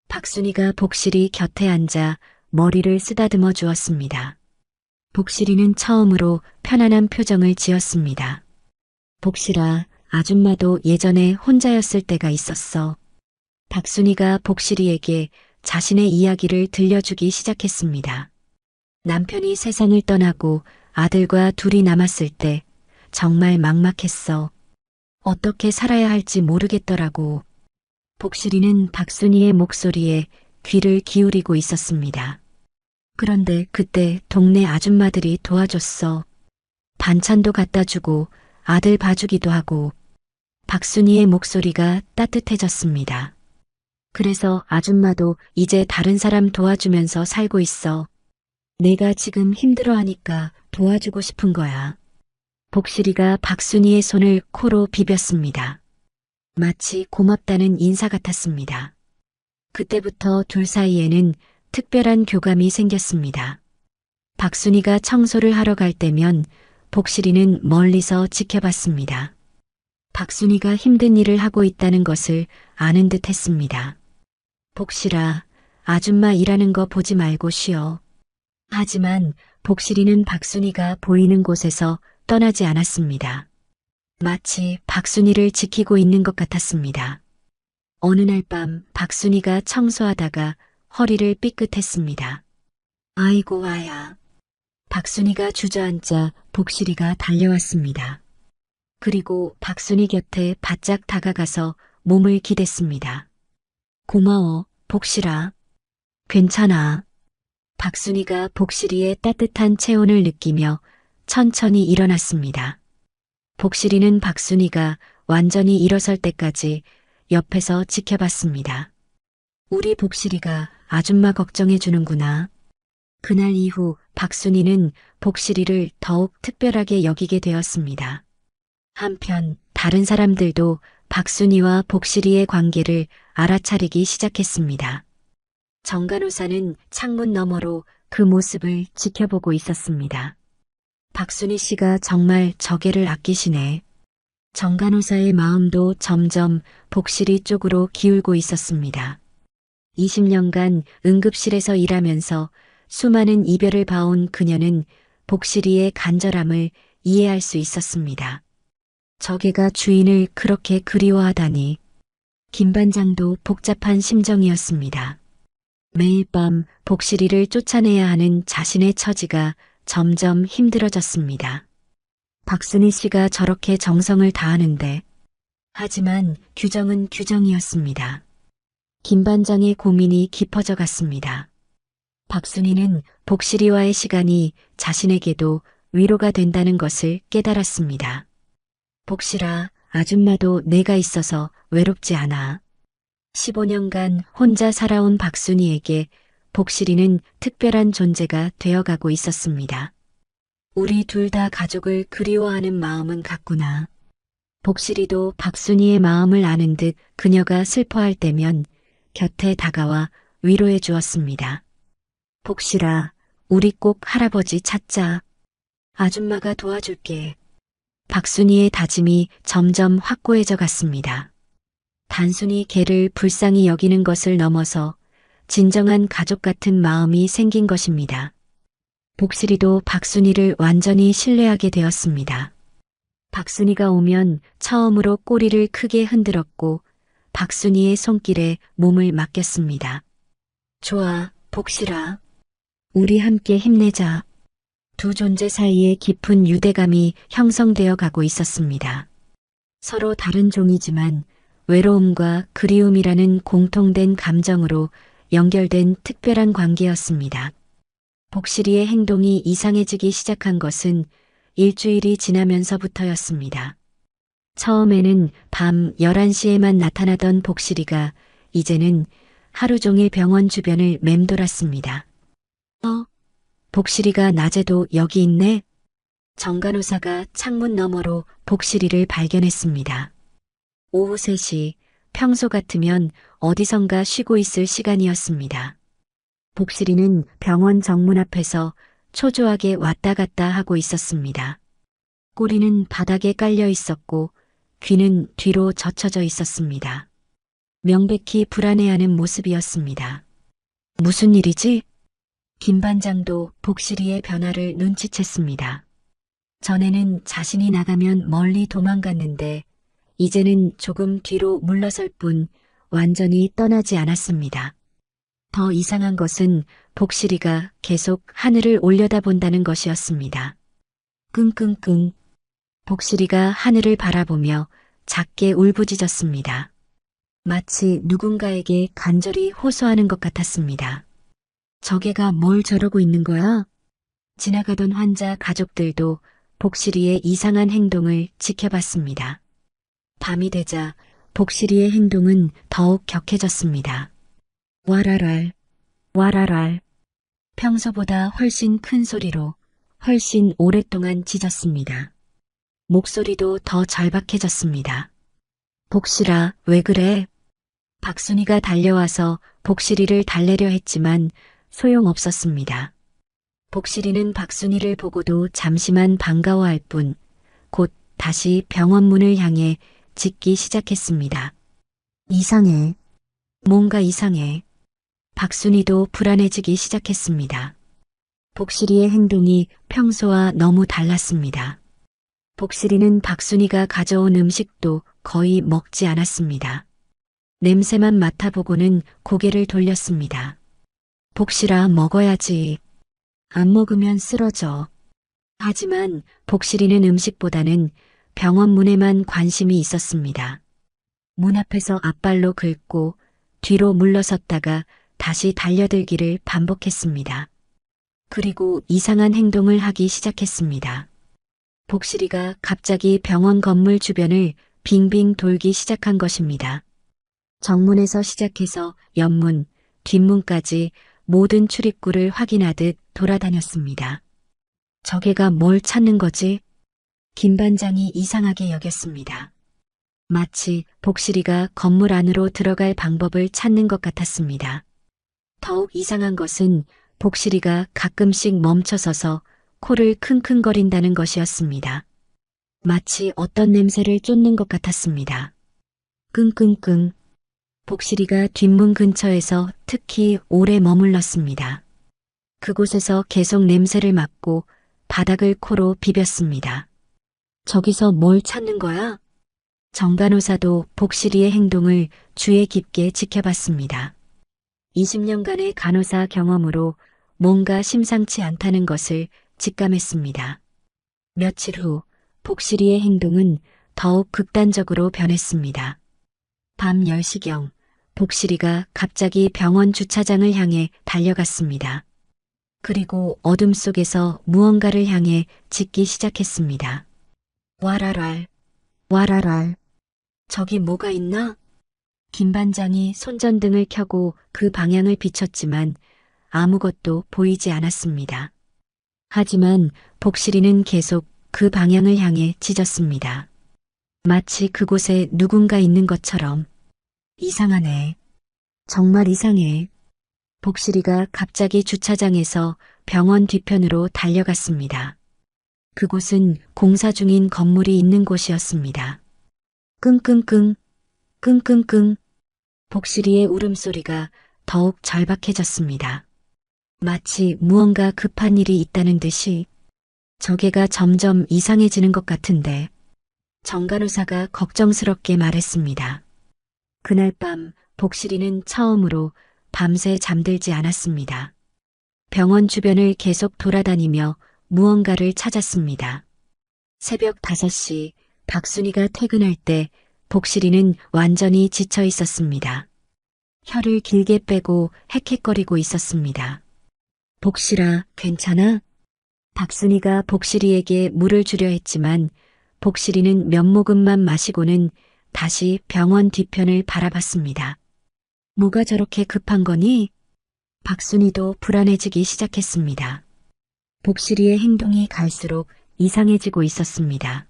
박순이가 복실이 곁에 앉아 머리를 쓰다듬어 주었습니다. 복실이는 처음으로 편안한 표정을 지었습니다. 복실아, 아줌마도 예전에 혼자였을 때가 있었어. 박순이가 복실이에게 자신의 이야기를 들려주기 시작했습니다. 남편이 세상을 떠나고 아들과 둘이 남았을 때 정말 막막했어. 어떻게 살아야 할지 모르겠더라고. 복실이는 박순이의 목소리에 귀를 기울이고 있었습니다. 그런데 그때 동네 아줌마들이 도와줬어. 반찬도 갖다 주고 아들 봐주기도 하고. 박순이의 목소리가 따뜻해졌습니다. 그래서 아줌마도 이제 다른 사람 도와주면서 살고 있어. 내가 지금 힘들어하니까 도와주고 싶은 거야. 복실이가 박순이의 손을 코로 비볐습니다. 마치 고맙다는 인사 같았습니다. 그때부터 둘 사이에는 특별한 교감이 생겼습니다. 박순이가 청소를 하러 갈 때면 복실이는 멀리서 지켜봤습니다. 박순이가 힘든 일을 하고 있다는 것을 아는 듯 했습니다. 복실아, 아줌마 일하는 거 보지 말고 쉬어. 하지만 복실이는 박순이가 보이는 곳에서 떠나지 않았습니다. 마치 박순이를 지키고 있는 것 같았습니다. 어느 날 밤 박순이가 청소하다가 허리를 삐끗했습니다. 아이고 아야. 박순이가 주저앉자 복실이가 달려왔습니다. 그리고 박순이 곁에 바짝 다가가서 몸을 기댔습니다. 고마워, 복실아. 괜찮아. 박순이가 복실이의 따뜻한 체온을 느끼며 천천히 일어났습니다. 복실이는 박순이가 완전히 일어설 때까지 옆에서 지켜봤습니다. 우리 복실이가 아줌마 걱정해 주는구나. 그날 이후 박순이는 복실이를 더욱 특별하게 여기게 되었습니다. 한편 다른 사람들도 박순이와 복실이의 관계를 알아차리기 시작했습니다. 정간호사는 창문 너머로 그 모습을 지켜보고 있었습니다. 박순이 씨가 정말 저게를 아끼시네. 정간호사의 마음도 점점 복실이 쪽으로 기울고 있었습니다. 20년간 응급실에서 일하면서 수많은 이별을 봐온 그녀는 복실이의 간절함을 이해할 수 있었습니다. 저게가 주인을 그렇게 그리워하다니. 김 반장도 복잡한 심정이었습니다. 매일 밤 복실이를 쫓아내야 하는 자신의 처지가 점점 힘들어졌습니다. 박순희 씨가 저렇게 정성을 다하는데, 하지만 규정은 규정이었습니다. 김 반장의 고민이 깊어져 갔습니다. 박순희는 복실이와의 시간이 자신에게도 위로가 된다는 것을 깨달았습니다. 복실아, 아줌마도 내가 있어서 외롭지 않아. 15년간 혼자 살아온 박순희에게 복실이는 특별한 존재가 되어가고 있었습니다. 우리 둘 다 가족을 그리워하는 마음은 같구나. 복실이도 박순희의 마음을 아는 듯 그녀가 슬퍼할 때면 곁에 다가와 위로해 주었습니다. 복실아, 우리 꼭 할아버지 찾자. 아줌마가 도와줄게. 박순희의 다짐이 점점 확고해져 갔습니다. 단순히 개를 불쌍히 여기는 것을 넘어서 진정한 가족 같은 마음이 생긴 것입니다. 복실이도 박순희를 완전히 신뢰하게 되었습니다. 박순희가 오면 처음으로 꼬리를 크게 흔들었고 박순희의 손길에 몸을 맡겼습니다. 좋아, 복실아. 우리 함께 힘내자. 두 존재 사이에 깊은 유대감이 형성되어 가고 있었습니다. 서로 다른 종이지만 외로움과 그리움이라는 공통된 감정으로 연결된 특별한 관계였습니다. 복실이의 행동이 이상해지기 시작한 것은 일주일이 지나면서부터였습니다. 처음에는 밤 11시에만 나타나던 복실이가 이제는 하루 종일 병원 주변을 맴돌았습니다. 복실이가 낮에도 여기 있네? 정간호사가 창문 너머로 복실이를 발견했습니다. 오후 3시, 평소 같으면 어디선가 쉬고 있을 시간이었습니다. 복실이는 병원 정문 앞에서 초조하게 왔다 갔다 하고 있었습니다. 꼬리는 바닥에 깔려 있었고 귀는 뒤로 젖혀져 있었습니다. 명백히 불안해하는 모습이었습니다. 무슨 일이지? 김 반장도 복실이의 변화를 눈치챘습니다. 전에는 자신이 나가면 멀리 도망갔는데 이제는 조금 뒤로 물러설 뿐 완전히 떠나지 않았습니다. 더 이상한 것은 복실이가 계속 하늘을 올려다본다는 것이었습니다. 끙끙끙. 복실이가 하늘을 바라보며 작게 울부짖었습니다. 마치 누군가에게 간절히 호소하는 것 같았습니다. 저게가 뭘 저러고 있는 거야? 지나가던 환자 가족들도 복실이의 이상한 행동을 지켜봤습니다. 밤이 되자 복실이의 행동은 더욱 격해졌습니다. 와라랄, 와라랄. 평소보다 훨씬 큰 소리로 훨씬 오랫동안 짖었습니다. 목소리도 더 절박해졌습니다. 복실아, 왜 그래? 박순이가 달려와서 복실이를 달래려 했지만 소용없었습니다. 복실이는 박순이를 보고도 잠시만 반가워할 뿐 곧 다시 병원 문을 향해 짖기 시작했습니다. 이상해. 뭔가 이상해. 박순이도 불안해지기 시작했습니다. 복실이의 행동이 평소와 너무 달랐습니다. 복실이는 박순이가 가져온 음식도 거의 먹지 않았습니다. 냄새만 맡아보고는 고개를 돌렸습니다. 복실아, 먹어야지. 안 먹으면 쓰러져. 하지만 복실이는 음식보다는 병원 문에만 관심이 있었습니다. 문 앞에서 앞발로 긁고 뒤로 물러섰다가 다시 달려들기를 반복했습니다. 그리고 이상한 행동을 하기 시작했습니다. 복실이가 갑자기 병원 건물 주변을 빙빙 돌기 시작한 것입니다. 정문에서 시작해서 옆문, 뒷문까지 모든 출입구를 확인하듯 돌아다녔습니다. 저게가 뭘 찾는 거지? 김 반장이 이상하게 여겼습니다. 마치 복실이가 건물 안으로 들어갈 방법을 찾는 것 같았습니다. 더욱 이상한 것은 복실이가 가끔씩 멈춰서서 코를 킁킁거린다는 것이었습니다. 마치 어떤 냄새를 쫓는 것 같았습니다. 끙끙끙. 복실이가 뒷문 근처에서 특히 오래 머물렀습니다. 그곳에서 계속 냄새를 맡고 바닥을 코로 비볐습니다. 저기서 뭘 찾는 거야? 정간호사도 복실이의 행동을 주의 깊게 지켜봤습니다. 20년간의 간호사 경험으로 뭔가 심상치 않다는 것을 직감했습니다. 며칠 후 복실이의 행동은 더욱 극단적으로 변했습니다. 밤 10시경 복실이가 갑자기 병원 주차장을 향해 달려갔습니다. 그리고 어둠 속에서 무언가를 향해 짖기 시작했습니다. 와라랄, 와라랄. 저기 뭐가 있나? 김 반장이 손전등을 켜고 그 방향을 비췄지만 아무것도 보이지 않았습니다. 하지만 복실이는 계속 그 방향을 향해 짖었습니다. 마치 그곳에 누군가 있는 것처럼. 이상하네. 정말 이상해. 복실이가 갑자기 주차장에서 병원 뒤편으로 달려갔습니다. 그곳은 공사 중인 건물이 있는 곳이었습니다. 끙끙끙, 끙끙끙. 복실이의 울음소리가 더욱 절박해졌습니다. 마치 무언가 급한 일이 있다는 듯이. 저게가 점점 이상해지는 것 같은데. 정간호사가 걱정스럽게 말했습니다. 그날 밤 복실이는 처음으로 밤새 잠들지 않았습니다. 병원 주변을 계속 돌아다니며 무언가를 찾았습니다. 새벽 5시 박순이가 퇴근할 때 복실이는 완전히 지쳐 있었습니다. 혀를 길게 빼고 헥헥거리고 있었습니다. 복실아, 괜찮아? 박순이가 복실이에게 물을 주려 했지만 복실이는 몇 모금만 마시고는 다시 병원 뒤편을 바라봤습니다. 뭐가 저렇게 급한 거니? 박순이도 불안해지기 시작했습니다. 복실이의 행동이 갈수록 이상해지고 있었습니다.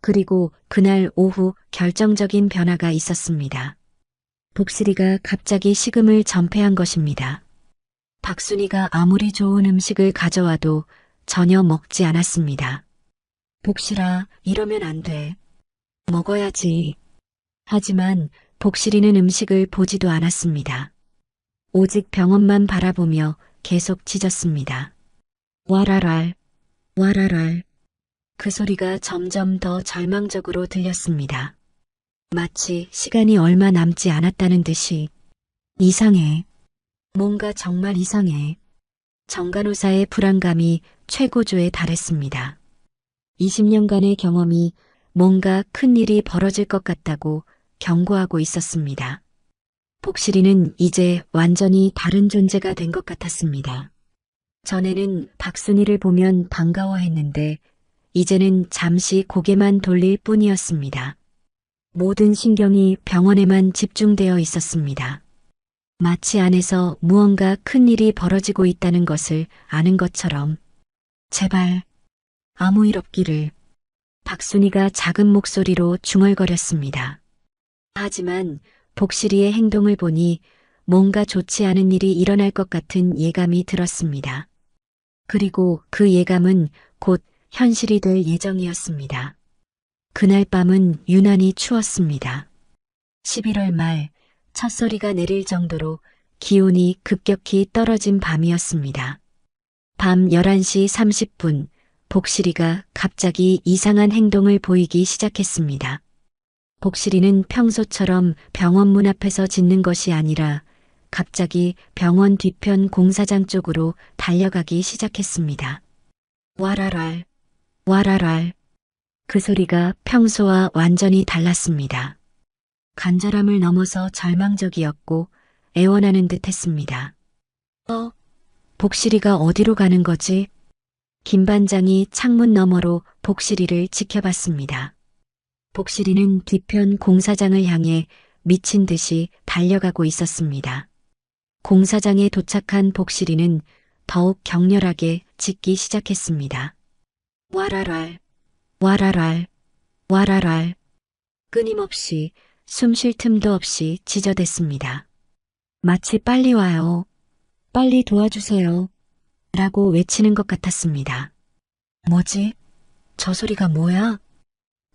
그리고 그날 오후 결정적인 변화가 있었습니다. 복실이가 갑자기 식음을 전폐한 것입니다. 박순이가 아무리 좋은 음식을 가져와도 전혀 먹지 않았습니다. 복실아, 이러면 안 돼. 먹어야지. 하지만 복실이는 음식을 보지도 않았습니다. 오직 병원만 바라보며 계속 짖었습니다. 와랄랄, 와랄랄. 그 소리가 점점 더 절망적으로 들렸습니다. 마치 시간이 얼마 남지 않았다는 듯이. 이상해. 뭔가 정말 이상해. 정간호사의 불안감이 최고조에 달했습니다. 20년간의 경험이 뭔가 큰 일이 벌어질 것 같다고 경고하고 있었습니다. 복실이는 이제 완전히 다른 존재가 된 것 같았습니다. 전에는 박순이를 보면 반가워했는데 이제는 잠시 고개만 돌릴 뿐이었습니다. 모든 신경이 병원에만 집중되어 있었습니다. 마치 안에서 무언가 큰 일이 벌어지고 있다는 것을 아는 것처럼. 제발 아무 일 없기를. 박순이가 작은 목소리로 중얼거렸습니다. 하지만 복실이의 행동을 보니 뭔가 좋지 않은 일이 일어날 것 같은 예감이 들었습니다. 그리고 그 예감은 곧 현실이 될 예정이었습니다. 그날 밤은 유난히 추웠습니다. 11월 말 첫소리가 내릴 정도로 기온이 급격히 떨어진 밤이었습니다. 밤 11시 30분 복실이가 갑자기 이상한 행동을 보이기 시작했습니다. 복실이는 평소처럼 병원 문 앞에서 짖는 것이 아니라 갑자기 병원 뒤편 공사장 쪽으로 달려가기 시작했습니다. 와랄랄, 와랄랄. 그 소리가 평소와 완전히 달랐습니다. 간절함을 넘어서 절망적이었고 애원하는 듯 했습니다. 복실이가 어디로 가는 거지? 김 반장이 창문 너머로 복실이를 지켜봤습니다. 복실이는 뒤편 공사장을 향해 미친 듯이 달려가고 있었습니다. 공사장에 도착한 복실이는 더욱 격렬하게 짖기 시작했습니다. 와랄랄, 와랄랄, 와랄랄. 끊임없이 숨 쉴 틈도 없이 짖어댔습니다. 마치 빨리 와요. 빨리 도와주세요. 라고 외치는 것 같았습니다. 뭐지? 저 소리가 뭐야?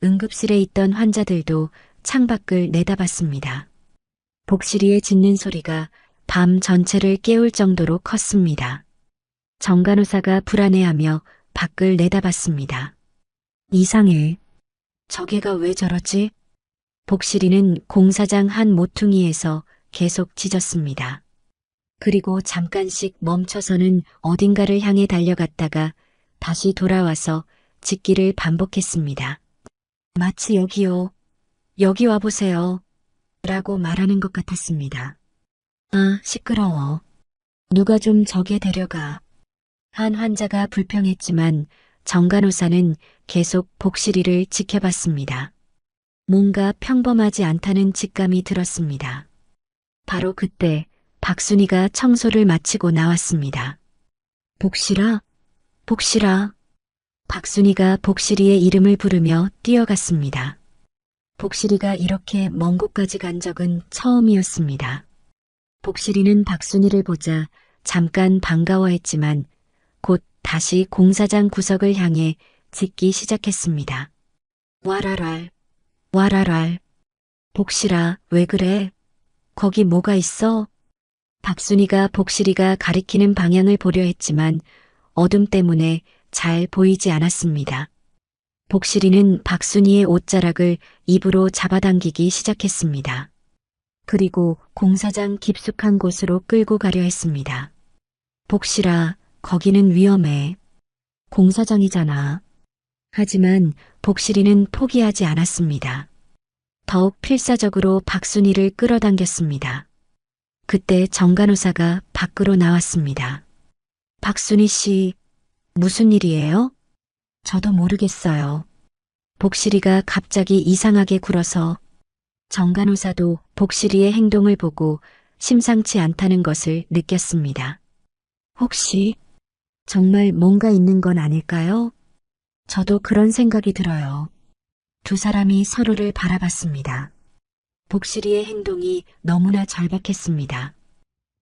응급실에 있던 환자들도 창밖을 내다봤습니다. 복실이의 짖는 소리가 밤 전체를 깨울 정도로 컸습니다. 정간호사가 불안해하며 밖을 내다봤습니다. 이상해. 저게가 왜 저러지? 복실이는 공사장 한 모퉁이에서 계속 짖었습니다. 그리고 잠깐씩 멈춰서는 어딘가를 향해 달려갔다가 다시 돌아와서 짖기를 반복했습니다. 마치 여기요. 여기 와보세요. 라고 말하는 것 같았습니다. 아, 시끄러워. 누가 좀 저게 데려가. 한 환자가 불평했지만 정간호사는 계속 복실이를 지켜봤습니다. 뭔가 평범하지 않다는 직감이 들었습니다. 바로 그때 박순이가 청소를 마치고 나왔습니다. 복실아, 복실아. 박순이가 복실이의 이름을 부르며 뛰어갔습니다. 복실이가 이렇게 먼 곳까지 간 적은 처음이었습니다. 복실이는 박순이를 보자 잠깐 반가워했지만 곧 다시 공사장 구석을 향해 짖기 시작했습니다. 와랄랄, 와랄랄. 복실아, 왜 그래? 거기 뭐가 있어? 박순이가 복실이가 가리키는 방향을 보려 했지만 어둠 때문에 잘 보이지 않았습니다. 복실이는 박순이의 옷자락을 입으로 잡아당기기 시작했습니다. 그리고 공사장 깊숙한 곳으로 끌고 가려 했습니다. 복실아, 거기는 위험해. 공사장이잖아. 하지만 복실이는 포기하지 않았습니다. 더욱 필사적으로 박순이를 끌어당겼습니다. 그때 정간호사가 밖으로 나왔습니다. 박순이 씨, 무슨 일이에요? 저도 모르겠어요. 복실이가 갑자기 이상하게 굴어서 정간호사도 복실이의 행동을 보고 심상치 않다는 것을 느꼈습니다. 혹시 정말 뭔가 있는 건 아닐까요? 저도 그런 생각이 들어요. 두 사람이 서로를 바라봤습니다. 복실이의 행동이 너무나 절박했습니다.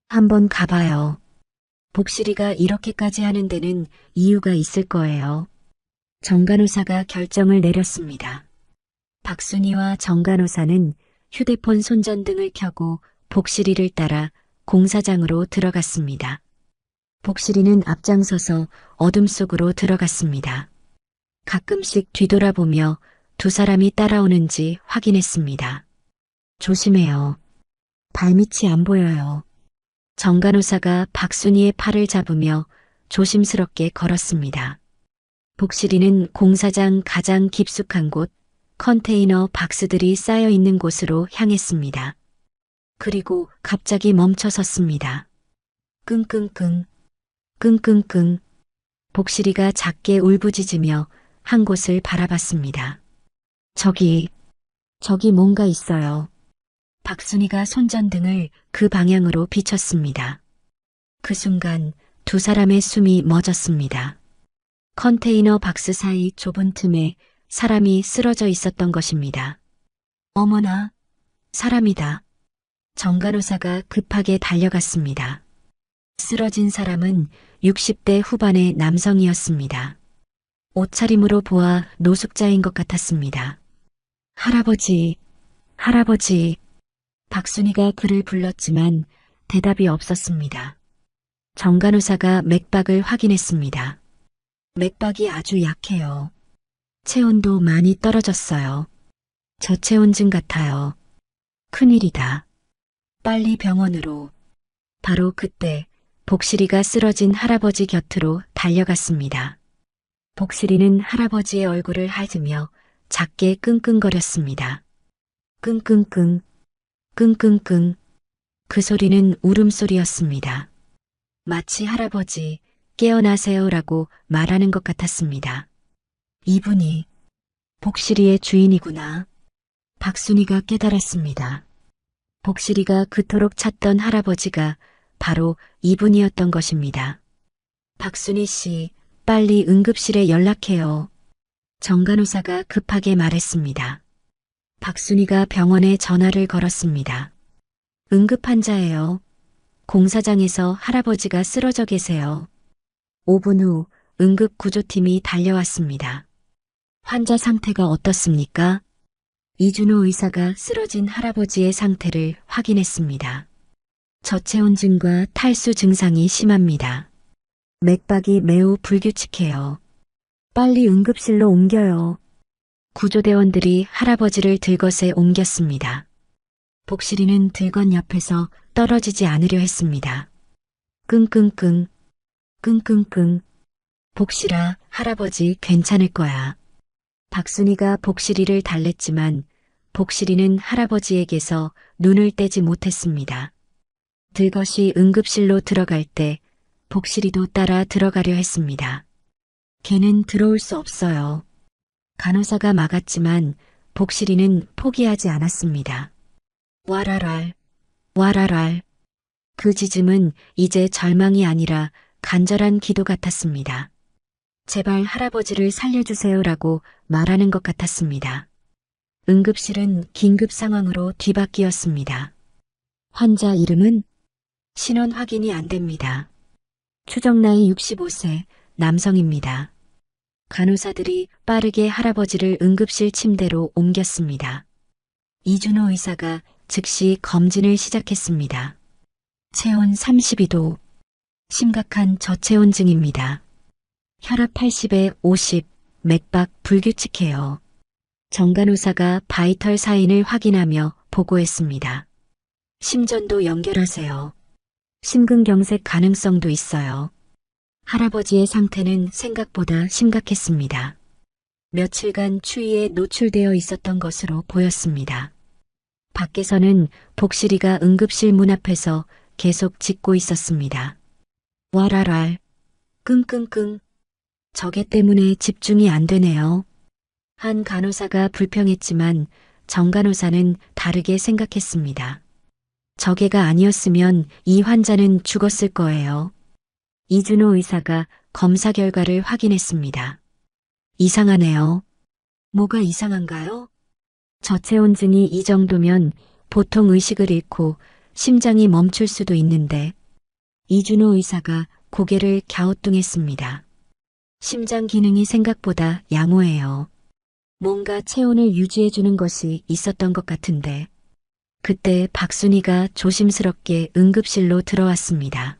한번 가봐요. 복실이가 이렇게까지 하는 데는 이유가 있을 거예요. 정간호사가 결정을 내렸습니다. 박순이와 정간호사는 휴대폰 손전등을 켜고 복실이를 따라 공사장으로 들어갔습니다. 복실이는 앞장서서 어둠 속으로 들어갔습니다. 가끔씩 뒤돌아보며 두 사람이 따라오는지 확인했습니다. 조심해요. 발밑이 안 보여요. 정간호사가 박순이의 팔을 잡으며 조심스럽게 걸었습니다. 복실이는 공사장 가장 깊숙한 곳, 컨테이너 박스들이 쌓여 있는 곳으로 향했습니다. 그리고 갑자기 멈춰 섰습니다. 끙끙끙, 끙끙끙. 복실이가 작게 울부짖으며 한 곳을 바라봤습니다. 저기 뭔가 있어요. 박순이가 손전등을 그 방향으로 비췄습니다. 그 순간 두 사람의 숨이 멎었습니다. 컨테이너 박스 사이 좁은 틈에 사람이 쓰러져 있었던 것입니다. 어머나, 사람이다. 정간호사가 급하게 달려갔습니다. 쓰러진 사람은 60대 후반의 남성이었습니다. 옷차림으로 보아 노숙자인 것 같았습니다. 할아버지, 할아버지. 박순이가 그를 불렀지만 대답이 없었습니다. 정간호사가 맥박을 확인했습니다. 맥박이 아주 약해요. 체온도 많이 떨어졌어요. 저체온증 같아요. 큰일이다. 빨리 병원으로. 바로 그때 복실이가 쓰러진 할아버지 곁으로 달려갔습니다. 복실이는 할아버지의 얼굴을 핥으며 작게 끙끙거렸습니다. 끙끙끙, 끙끙끙. 그 소리는 울음소리였습니다. 마치 할아버지, 깨어나세요라고 말하는 것 같았습니다. 이분이 복실이의 주인이구나. 박순이가 깨달았습니다. 복실이가 그토록 찾던 할아버지가 바로 이분이었던 것입니다. 박순이 씨, 빨리 응급실에 연락해요. 정간호사가 급하게 말했습니다. 박순이가 병원에 전화를 걸었습니다. 응급환자예요. 공사장에서 할아버지가 쓰러져 계세요. 5분 후 응급구조팀이 달려왔습니다. 환자 상태가 어떻습니까? 이준호 의사가 쓰러진 할아버지의 상태를 확인했습니다. 저체온증과 탈수 증상이 심합니다. 맥박이 매우 불규칙해요. 빨리 응급실로 옮겨요. 구조대원들이 할아버지를 들것에 옮겼습니다. 복실이는 들것 옆에서 떨어지지 않으려 했습니다. 끙끙끙, 끙끙끙. 복실아, 할아버지 괜찮을 거야. 박순이가 복실이를 달랬지만 복실이는 할아버지에게서 눈을 떼지 못했습니다. 들것이 응급실로 들어갈 때 복실이도 따라 들어가려 했습니다. 걔는 들어올 수 없어요. 간호사가 막았지만 복실이는 포기하지 않았습니다. 와라랄, 와라랄. 그 짖음은 이제 절망이 아니라 간절한 기도 같았습니다. 제발 할아버지를 살려주세요라고 말하는 것 같았습니다. 응급실은 긴급 상황으로 뒤바뀌었습니다. 환자 이름은 신원 확인이 안 됩니다. 추정 나이 65세 남성입니다. 간호사들이 빠르게 할아버지를 응급실 침대로 옮겼습니다. 이준호 의사가 즉시 검진을 시작했습니다. 체온 32도, 심각한 저체온증입니다. 혈압 80에 50, 맥박 불규칙해요. 정간호사가 바이털 사인을 확인하며 보고했습니다. 심전도 연결하세요. 심근경색 가능성도 있어요. 할아버지의 상태는 생각보다 심각했습니다. 며칠간 추위에 노출되어 있었던 것으로 보였습니다. 밖에서는 복실이가 응급실 문 앞에서 계속 짖고 있었습니다. 와라랄, 끙끙끙. 저게 때문에 집중이 안 되네요. 한 간호사가 불평했지만 정 간호사는 다르게 생각했습니다. 저게가 아니었으면 이 환자는 죽었을 거예요. 이준호 의사가 검사 결과를 확인했습니다. 이상하네요. 뭐가 이상한가요? 저체온증이 이 정도면 보통 의식을 잃고 심장이 멈출 수도 있는데 이준호 의사가 고개를 갸우뚱했습니다. 심장 기능이 생각보다 양호해요. 뭔가 체온을 유지해주는 것이 있었던 것 같은데 그때 박순희가 조심스럽게 응급실로 들어왔습니다.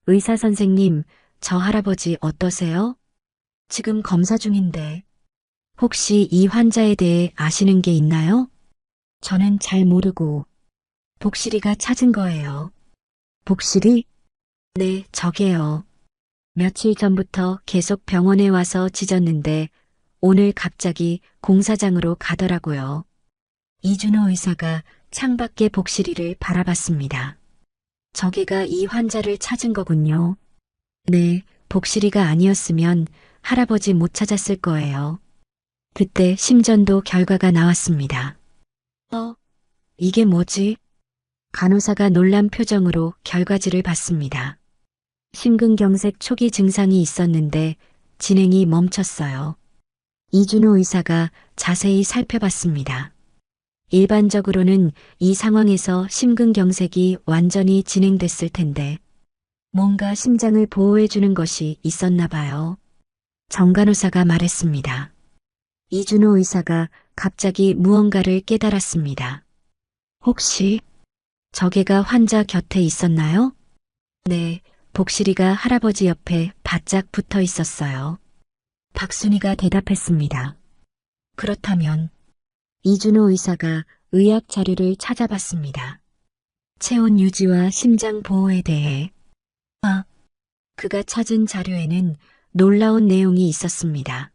의사 선생님, 저 할아버지 어떠세요? 지금 검사 중인데 혹시 이 환자에 대해 아시는 게 있나요? 저는 잘 모르고 복실이가 찾은 거예요. 복실이? 네, 저게요. 며칠 전부터 계속 병원에 와서 짖었는데 오늘 갑자기 공사장으로 가더라고요. 이준호 의사가 창밖의 복실이를 바라봤습니다. 저게가 이 환자를 찾은 거군요. 네, 복실이가 아니었으면 할아버지 못 찾았을 거예요. 그때 심전도 결과가 나왔습니다. 이게 뭐지? 간호사가 놀란 표정으로 결과지를 봤습니다. 심근경색 초기 증상이 있었는데 진행이 멈췄어요. 이준호 의사가 자세히 살펴봤습니다. 일반적으로는 이 상황에서 심근경색이 완전히 진행됐을 텐데 뭔가 심장을 보호해주는 것이 있었나 봐요. 정간호사가 말했습니다. 이준호 의사가 갑자기 무언가를 깨달았습니다. 혹시 저게가 환자 곁에 있었나요? 네, 복실이가 할아버지 옆에 바짝 붙어 있었어요. 박순희가 대답했습니다. 그렇다면 이준호 의사가 의학 자료를 찾아봤습니다. 체온 유지와 심장 보호에 대해. 그가 찾은 자료에는 놀라운 내용이 있었습니다.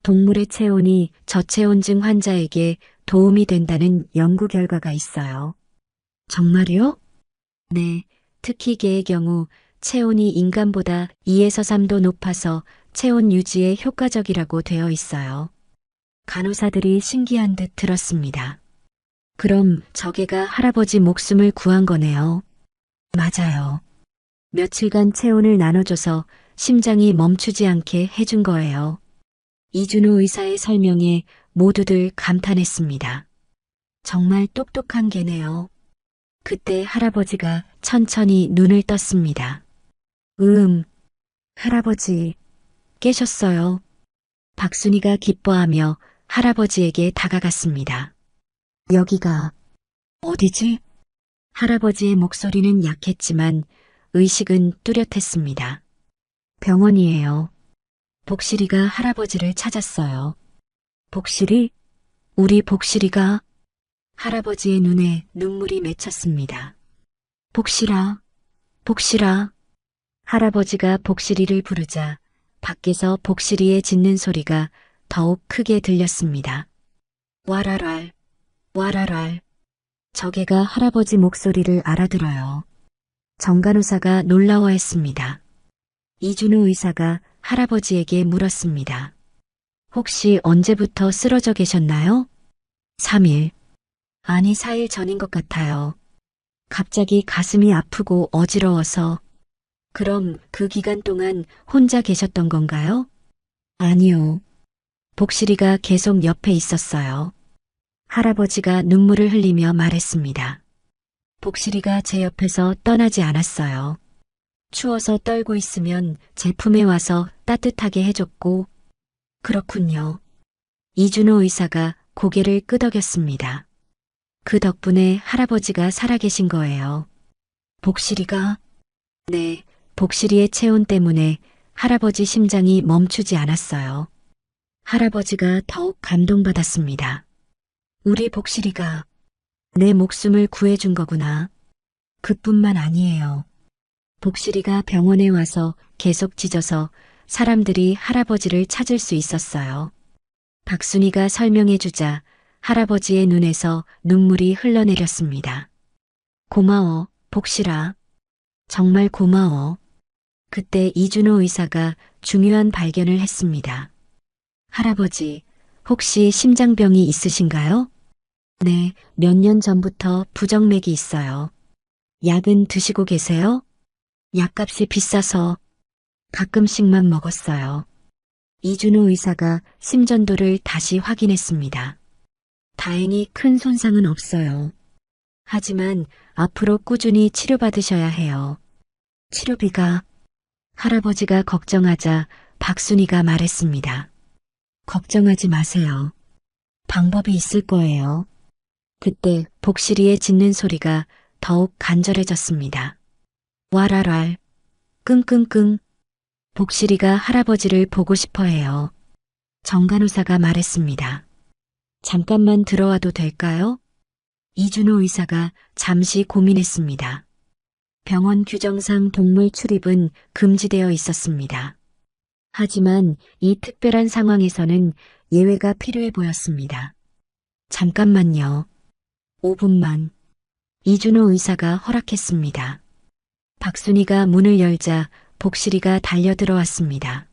동물의 체온이 저체온증 환자에게 도움이 된다는 연구 결과가 있어요. 정말요? 네, 특히 개의 경우 체온이 인간보다 2에서 3도 높아서 체온 유지에 효과적이라고 되어 있어요. 간호사들이 신기한 듯 들었습니다. 그럼 저게가 할아버지 목숨을 구한 거네요. 맞아요. 며칠간 체온을 나눠줘서 심장이 멈추지 않게 해준 거예요. 이준호 의사의 설명에 모두들 감탄했습니다. 정말 똑똑한 개네요. 그때 할아버지가 천천히 눈을 떴습니다. 할아버지, 깨셨어요. 박순희가 기뻐하며 할아버지에게 다가갔습니다. 여기가 어디지? 할아버지의 목소리는 약했지만 의식은 뚜렷했습니다. 병원이에요. 복실이가 할아버지를 찾았어요. 복실이? 우리 복실이가? 할아버지의 눈에 눈물이 맺혔습니다. 복실아, 복실아. 할아버지가 복실이를 부르자 밖에서 복실이의 짖는 소리가 더욱 크게 들렸습니다. 와랄랄, 와랄랄. 저게가 할아버지 목소리를 알아들어요. 정간호사가 놀라워했습니다. 이준호 의사가 할아버지에게 물었습니다. 혹시 언제부터 쓰러져 계셨나요? 3일. 아니 4일 전인 것 같아요. 갑자기 가슴이 아프고 어지러워서. 그럼 그 기간 동안 혼자 계셨던 건가요? 아니요. 복실이가 계속 옆에 있었어요. 할아버지가 눈물을 흘리며 말했습니다. 복실이가 제 옆에서 떠나지 않았어요. 추워서 떨고 있으면 제품에 와서 따뜻하게 해줬고. 그렇군요. 이준호 의사가 고개를 끄덕였습니다. 그 덕분에 할아버지가 살아계신 거예요. 복실이가? 네, 복실이의 체온 때문에 할아버지 심장이 멈추지 않았어요. 할아버지가 더욱 감동받았습니다. 우리 복실이가 내 목숨을 구해준 거구나. 그뿐만 아니에요. 복실이가 병원에 와서 계속 짖어서 사람들이 할아버지를 찾을 수 있었어요. 박순희가 설명해주자 할아버지의 눈에서 눈물이 흘러내렸습니다. 고마워, 복실아. 정말 고마워. 그때 이준호 의사가 중요한 발견을 했습니다. 할아버지, 혹시 심장병이 있으신가요? 네, 몇 년 전부터 부정맥이 있어요. 약은 드시고 계세요? 약값이 비싸서 가끔씩만 먹었어요. 이준호 의사가 심전도를 다시 확인했습니다. 다행히 큰 손상은 없어요. 하지만 앞으로 꾸준히 치료받으셔야 해요. 치료비가 할아버지가 걱정하자 박순이가 말했습니다. 걱정하지 마세요. 방법이 있을 거예요. 그때 복실이의 짖는 소리가 더욱 간절해졌습니다. 왈랄왈, 끙끙끙. 복실이가 할아버지를 보고 싶어 해요. 정간호사가 말했습니다. 잠깐만 들어와도 될까요? 이준호 의사가 잠시 고민했습니다. 병원 규정상 동물 출입은 금지되어 있었습니다. 하지만 이 특별한 상황에서는 예외가 필요해 보였습니다. 잠깐만요. 5분만. 이준호 의사가 허락했습니다. 박순이가 문을 열자 복실이가 달려들어왔습니다.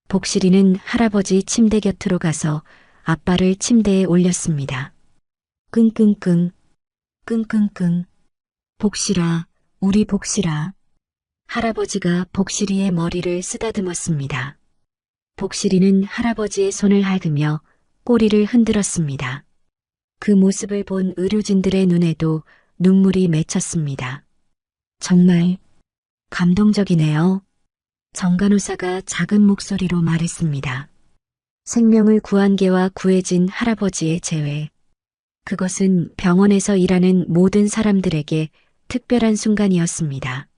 복실이는 할아버지 침대 곁으로 가서 아빠를 침대에 올렸습니다. 끙끙끙, 끙끙끙. 복실아, 우리 복실아. 할아버지가 복실이의 머리를 쓰다듬었습니다. 복실이는 할아버지의 손을 핥으며 꼬리를 흔들었습니다. 그 모습을 본 의료진들의 눈에도 눈물이 맺혔습니다. 정말 감동적이네요. 정간호사가 작은 목소리로 말했습니다. 생명을 구한 개와 구해진 할아버지의 재회. 그것은 병원에서 일하는 모든 사람들에게 특별한 순간이었습니다.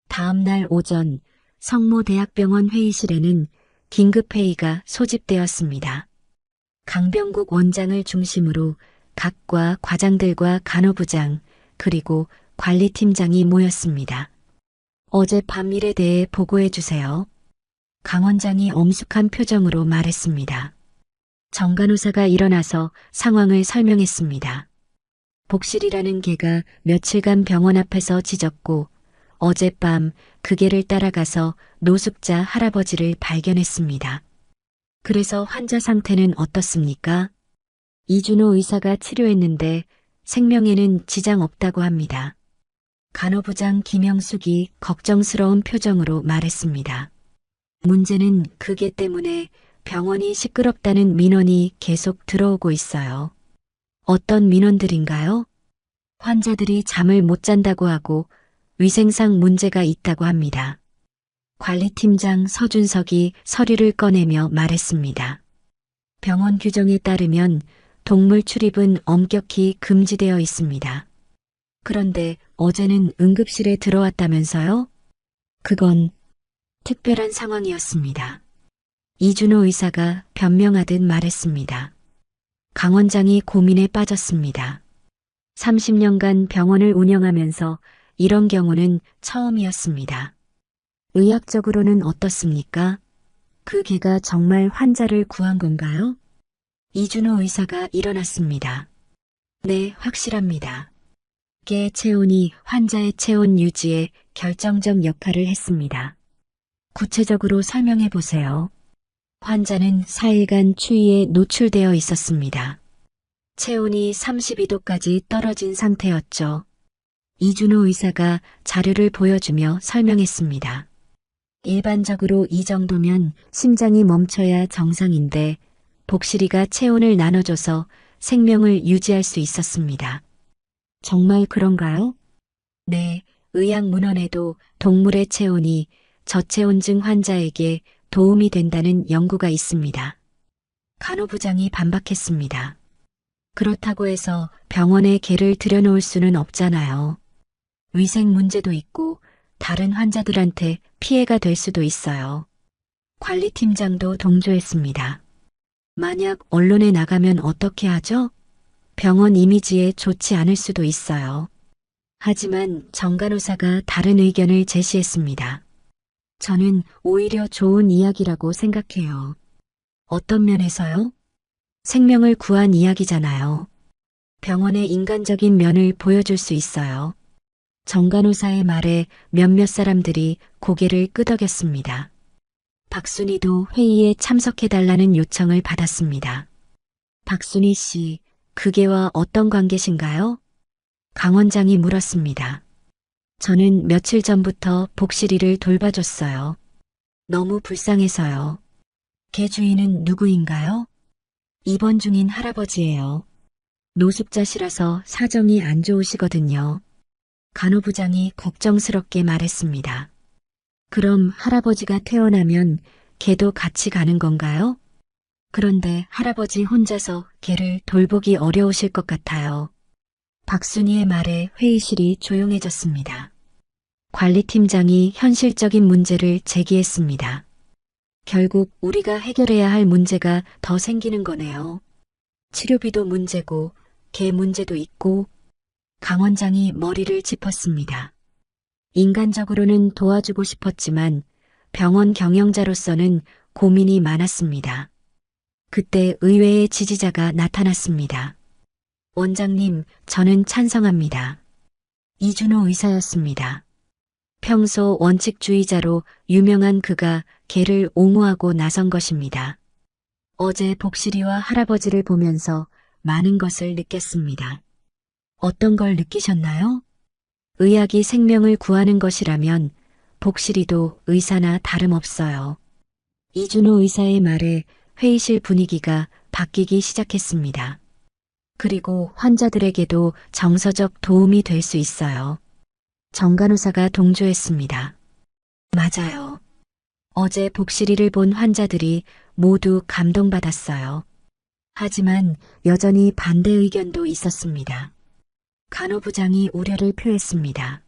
다음 날 오전 성모대학병원 회의실에는 긴급회의가 소집되었습니다. 강병국 원장을 중심으로 각과 과장들과 간호부장 그리고 관리팀장이 모였습니다. 어젯밤 일에 대해 보고해 주세요. 강 원장이 엄숙한 표정으로 말했습니다. 정간호사가 일어나서 상황을 설명했습니다. 복실이라는 개가 며칠간 병원 앞에서 짖었고 어젯밤 그 개를 따라가서 노숙자 할아버지를 발견했습니다. 그래서 환자 상태는 어떻습니까? 이준호 의사가 치료했는데 생명에는 지장 없다고 합니다. 간호부장 김영숙이 걱정스러운 표정으로 말했습니다. 문제는 그 개 때문에 병원이 시끄럽다는 민원이 계속 들어오고 있어요. 어떤 민원들인가요? 환자들이 잠을 못 잔다고 하고 위생상 문제가 있다고 합니다. 관리팀장 서준석이 서류를 꺼내며 말했습니다. 병원 규정에 따르면 동물 출입은 엄격히 금지되어 있습니다. 그런데 어제는 응급실에 들어왔다면서요? 그건 특별한 상황이었습니다. 이준호 의사가 변명하듯 말했습니다. 강 원장이 고민에 빠졌습니다. 30년간 병원을 운영하면서 이런 경우는 처음이었습니다. 의학적으로는 어떻습니까? 그 개가 정말 환자를 구한 건가요? 이준호 의사가 일어났습니다. 네, 확실합니다. 개 체온이 환자의 체온 유지에 결정적 역할을 했습니다. 구체적으로 설명해 보세요. 환자는 4일간 추위에 노출되어 있었습니다. 체온이 32도까지 떨어진 상태였죠. 이준호 의사가 자료를 보여주며 설명했습니다. 일반적으로 이 정도면 심장이 멈춰야 정상인데 복실이가 체온을 나눠줘서 생명을 유지할 수 있었습니다. 정말 그런가요? 네, 의학문헌에도 동물의 체온이 저체온증 환자에게 도움이 된다는 연구가 있습니다. 간호부장이 반박했습니다. 그렇다고 해서 병원에 개를 들여놓을 수는 없잖아요. 위생 문제도 있고 다른 환자들한테 피해가 될 수도 있어요. 관리팀장도 동조했습니다. 만약 언론에 나가면 어떻게 하죠? 병원 이미지에 좋지 않을 수도 있어요. 하지만 정간호사가 다른 의견을 제시했습니다. 저는 오히려 좋은 이야기라고 생각해요. 어떤 면에서요? 생명을 구한 이야기잖아요. 병원의 인간적인 면을 보여줄 수 있어요. 정간호사의 말에 몇몇 사람들이 고개를 끄덕였습니다. 박순이도 회의에 참석해달라는 요청을 받았습니다. 박순이 씨, 그게와 어떤 관계신가요? 강 원장이 물었습니다. 저는 며칠 전부터 복실이를 돌봐줬어요. 너무 불쌍해서요. 개 주인은 누구인가요? 입원 중인 할아버지예요. 노숙자시라서 사정이 안 좋으시거든요. 간호부장이 걱정스럽게 말했습니다. 그럼 할아버지가 퇴원하면 개도 같이 가는 건가요? 그런데 할아버지 혼자서 개를 돌보기 어려우실 것 같아요. 박순희의 말에 회의실이 조용해졌습니다. 관리팀장이 현실적인 문제를 제기했습니다. 결국 우리가 해결해야 할 문제가 더 생기는 거네요. 치료비도 문제고 개 문제도 있고. 강 원장이 머리를 짚었습니다. 인간적으로는 도와주고 싶었지만 병원 경영자로서는 고민이 많았습니다. 그때 의외의 지지자가 나타났습니다. 원장님, 저는 찬성합니다. 이준호 의사였습니다. 평소 원칙주의자로 유명한 그가 개를 옹호하고 나선 것입니다. 어제 복실이와 할아버지를 보면서 많은 것을 느꼈습니다. 어떤 걸 느끼셨나요? 의학이 생명을 구하는 것이라면 복실이도 의사나 다름없어요. 이준호 의사의 말에 회의실 분위기가 바뀌기 시작했습니다. 그리고 환자들에게도 정서적 도움이 될 수 있어요. 정 간호사가 동조했습니다. 맞아요. 어제 복실이를 본 환자들이 모두 감동받았어요. 하지만 여전히 반대 의견도 있었습니다. 간호부장이 우려를 표했습니다.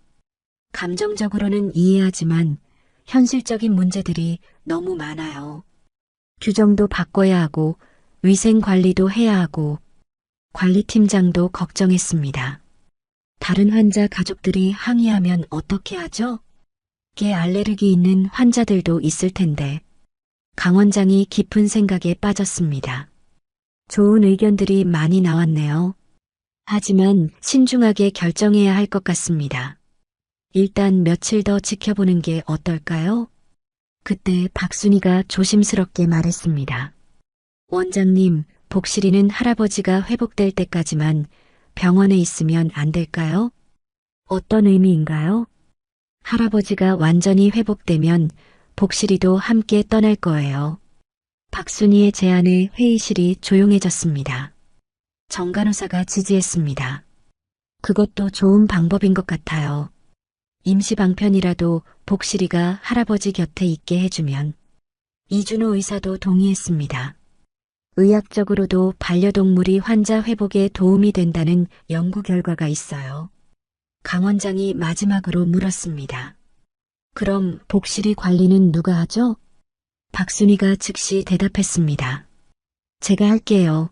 감정적으로는 이해하지만 현실적인 문제들이 너무 많아요. 규정도 바꿔야 하고 위생 관리도 해야 하고. 관리팀장도 걱정했습니다. 다른 환자 가족들이 항의하면 어떻게 하죠? 개 알레르기 있는 환자들도 있을 텐데. 강 원장이 깊은 생각에 빠졌습니다. 좋은 의견들이 많이 나왔네요. 하지만 신중하게 결정해야 할 것 같습니다. 일단 며칠 더 지켜보는 게 어떨까요? 그때 박순희가 조심스럽게 말했습니다. 원장님, 복실이는 할아버지가 회복될 때까지만 병원에 있으면 안 될까요? 어떤 의미인가요? 할아버지가 완전히 회복되면 복실이도 함께 떠날 거예요. 박순희의 제안에 회의실이 조용해졌습니다. 정 간호사가 지지했습니다. 그것도 좋은 방법인 것 같아요. 임시 방편이라도 복실이가 할아버지 곁에 있게 해주면. 이준호 의사도 동의했습니다. 의학적으로도 반려동물이 환자 회복에 도움이 된다는 연구 결과가 있어요. 강 원장이 마지막으로 물었습니다. 그럼 복실이 관리는 누가 하죠? 박순희가 즉시 대답했습니다. 제가 할게요.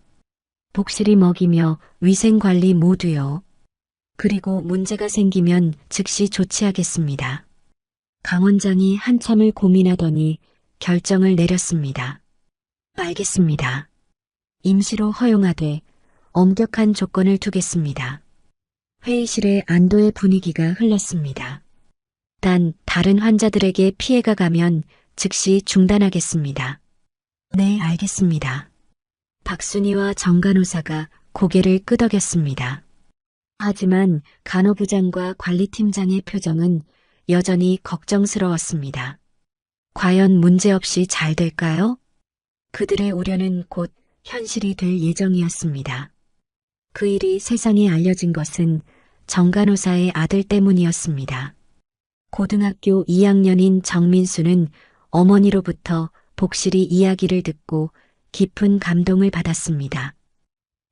복실이 먹이며 위생관리 모두요. 그리고 문제가 생기면 즉시 조치하겠습니다. 강 원장이 한참을 고민하더니 결정을 내렸습니다. 알겠습니다. 임시로 허용하되 엄격한 조건을 두겠습니다. 회의실에 안도의 분위기가 흘렀습니다. 단 다른 환자들에게 피해가 가면 즉시 중단하겠습니다. 네, 알겠습니다. 박순희와 정 간호사가 고개를 끄덕였습니다. 하지만 간호부장과 관리팀장의 표정은 여전히 걱정스러웠습니다. 과연 문제없이 잘 될까요? 그들의 우려는 곧 현실이 될 예정이었습니다. 그 일이 세상에 알려진 것은 정 간호사의 아들 때문이었습니다. 고등학교 2학년인 정민수는 어머니로부터 복실이 이야기를 듣고 깊은 감동을 받았습니다.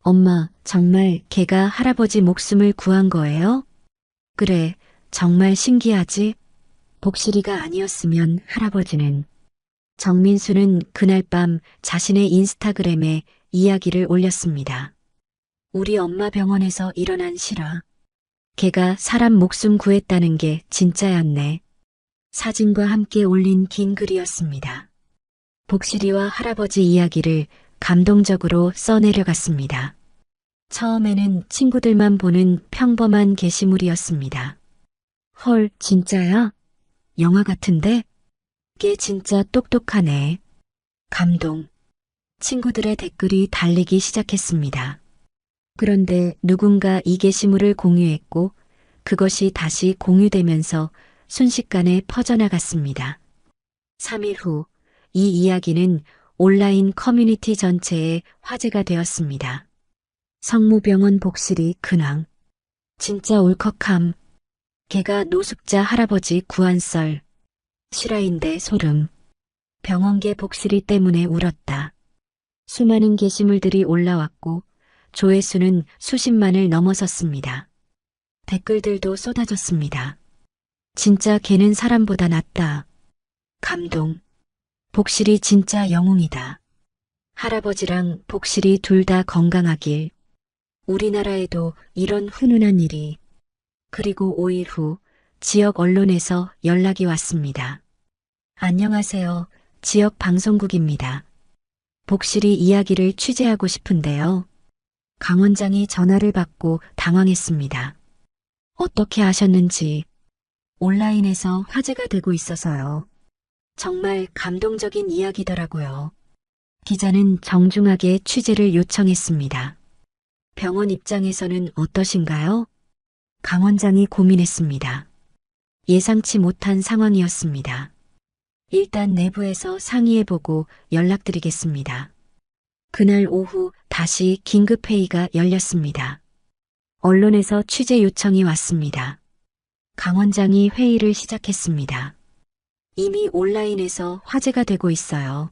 엄마, 정말 걔가 할아버지 목숨을 구한 거예요? 그래, 정말 신기하지? 복실이가 아니었으면 할아버지는. 정민수는 그날 밤 자신의 인스타그램에 이야기를 올렸습니다. 우리 엄마 병원에서 일어난 실화. 걔가 사람 목숨 구했다는 게 진짜였네. 사진과 함께 올린 긴 글이었습니다. 복실이와 할아버지 이야기를 감동적으로 써내려갔습니다. 처음에는 친구들만 보는 평범한 게시물이었습니다. 헐, 진짜야? 영화 같은데? 걔 진짜 똑똑하네. 감동. 친구들의 댓글이 달리기 시작했습니다. 그런데 누군가 이 게시물을 공유했고 그것이 다시 공유되면서 순식간에 퍼져나갔습니다. 3일 후 이 이야기는 온라인 커뮤니티 전체에 화제가 되었습니다. 성모병원 복실이 근황. 진짜 울컥함. 걔가 노숙자 할아버지 구한썰. 실화인데 소름. 병원계 복실이 때문에 울었다. 수많은 게시물들이 올라왔고 조회수는 수십만을 넘어섰습니다. 댓글들도 쏟아졌습니다. 진짜 걔는 사람보다 낫다. 감동. 복실이 진짜 영웅이다. 할아버지랑 복실이 둘 다 건강하길. 우리나라에도 이런 훈훈한 일이. 그리고 5일 후 지역 언론에서 연락이 왔습니다. 안녕하세요. 지역 방송국입니다. 복실이 이야기를 취재하고 싶은데요. 강 원장이 전화를 받고 당황했습니다. 어떻게 아셨는지. 온라인에서 화제가 되고 있어서요. 정말 감동적인 이야기더라고요. 기자는 정중하게 취재를 요청했습니다. 병원 입장에서는 어떠신가요? 강 원장이 고민했습니다. 예상치 못한 상황이었습니다. 일단 내부에서 상의해보고 연락드리겠습니다. 그날 오후 다시 긴급회의가 열렸습니다. 언론에서 취재 요청이 왔습니다. 강 원장이 회의를 시작했습니다. 이미 온라인에서 화제가 되고 있어요.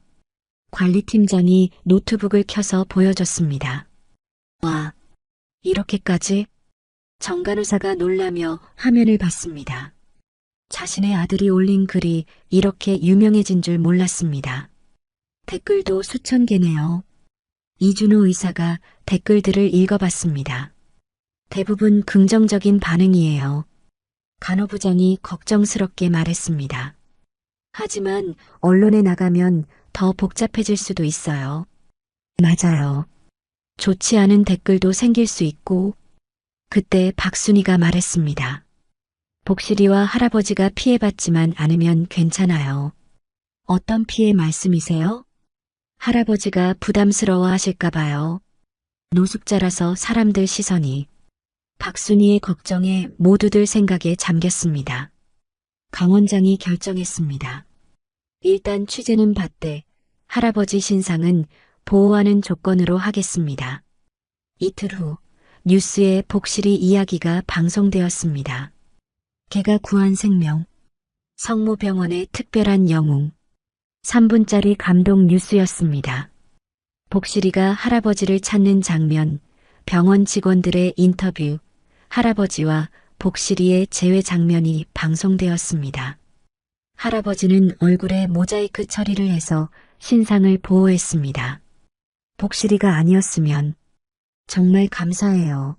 관리팀장이 노트북을 켜서 보여줬습니다. 와, 이렇게까지? 정 간호사가 놀라며 화면을 봤습니다. 자신의 아들이 올린 글이 이렇게 유명해진 줄 몰랐습니다. 댓글도 수천 개네요. 이준호 의사가 댓글들을 읽어봤습니다. 대부분 긍정적인 반응이에요. 간호부장이 걱정스럽게 말했습니다. 하지만 언론에 나가면 더 복잡해질 수도 있어요. 맞아요. 좋지 않은 댓글도 생길 수 있고. 그때 박순희가 말했습니다. 복실이와 할아버지가 피해받지만 않으면 괜찮아요. 어떤 피해 말씀이세요? 할아버지가 부담스러워 하실까 봐요. 노숙자라서 사람들 시선이. 박순희의 걱정에 모두들 생각에 잠겼습니다. 강 원장이 결정했습니다. 일단 취재는 받되 할아버지 신상은 보호하는 조건으로 하겠습니다. 이틀 후 뉴스에 복실이 이야기가 방송되었습니다. 걔가 구한 생명. 성모병원의 특별한 영웅. 3분짜리 감동 뉴스였습니다. 복실이가 할아버지를 찾는 장면, 병원 직원들의 인터뷰, 할아버지와 복실이의 재회 장면이 방송되었습니다. 할아버지는 얼굴에 모자이크 처리를 해서 신상을 보호했습니다. 복실이가 아니었으면 정말 감사해요.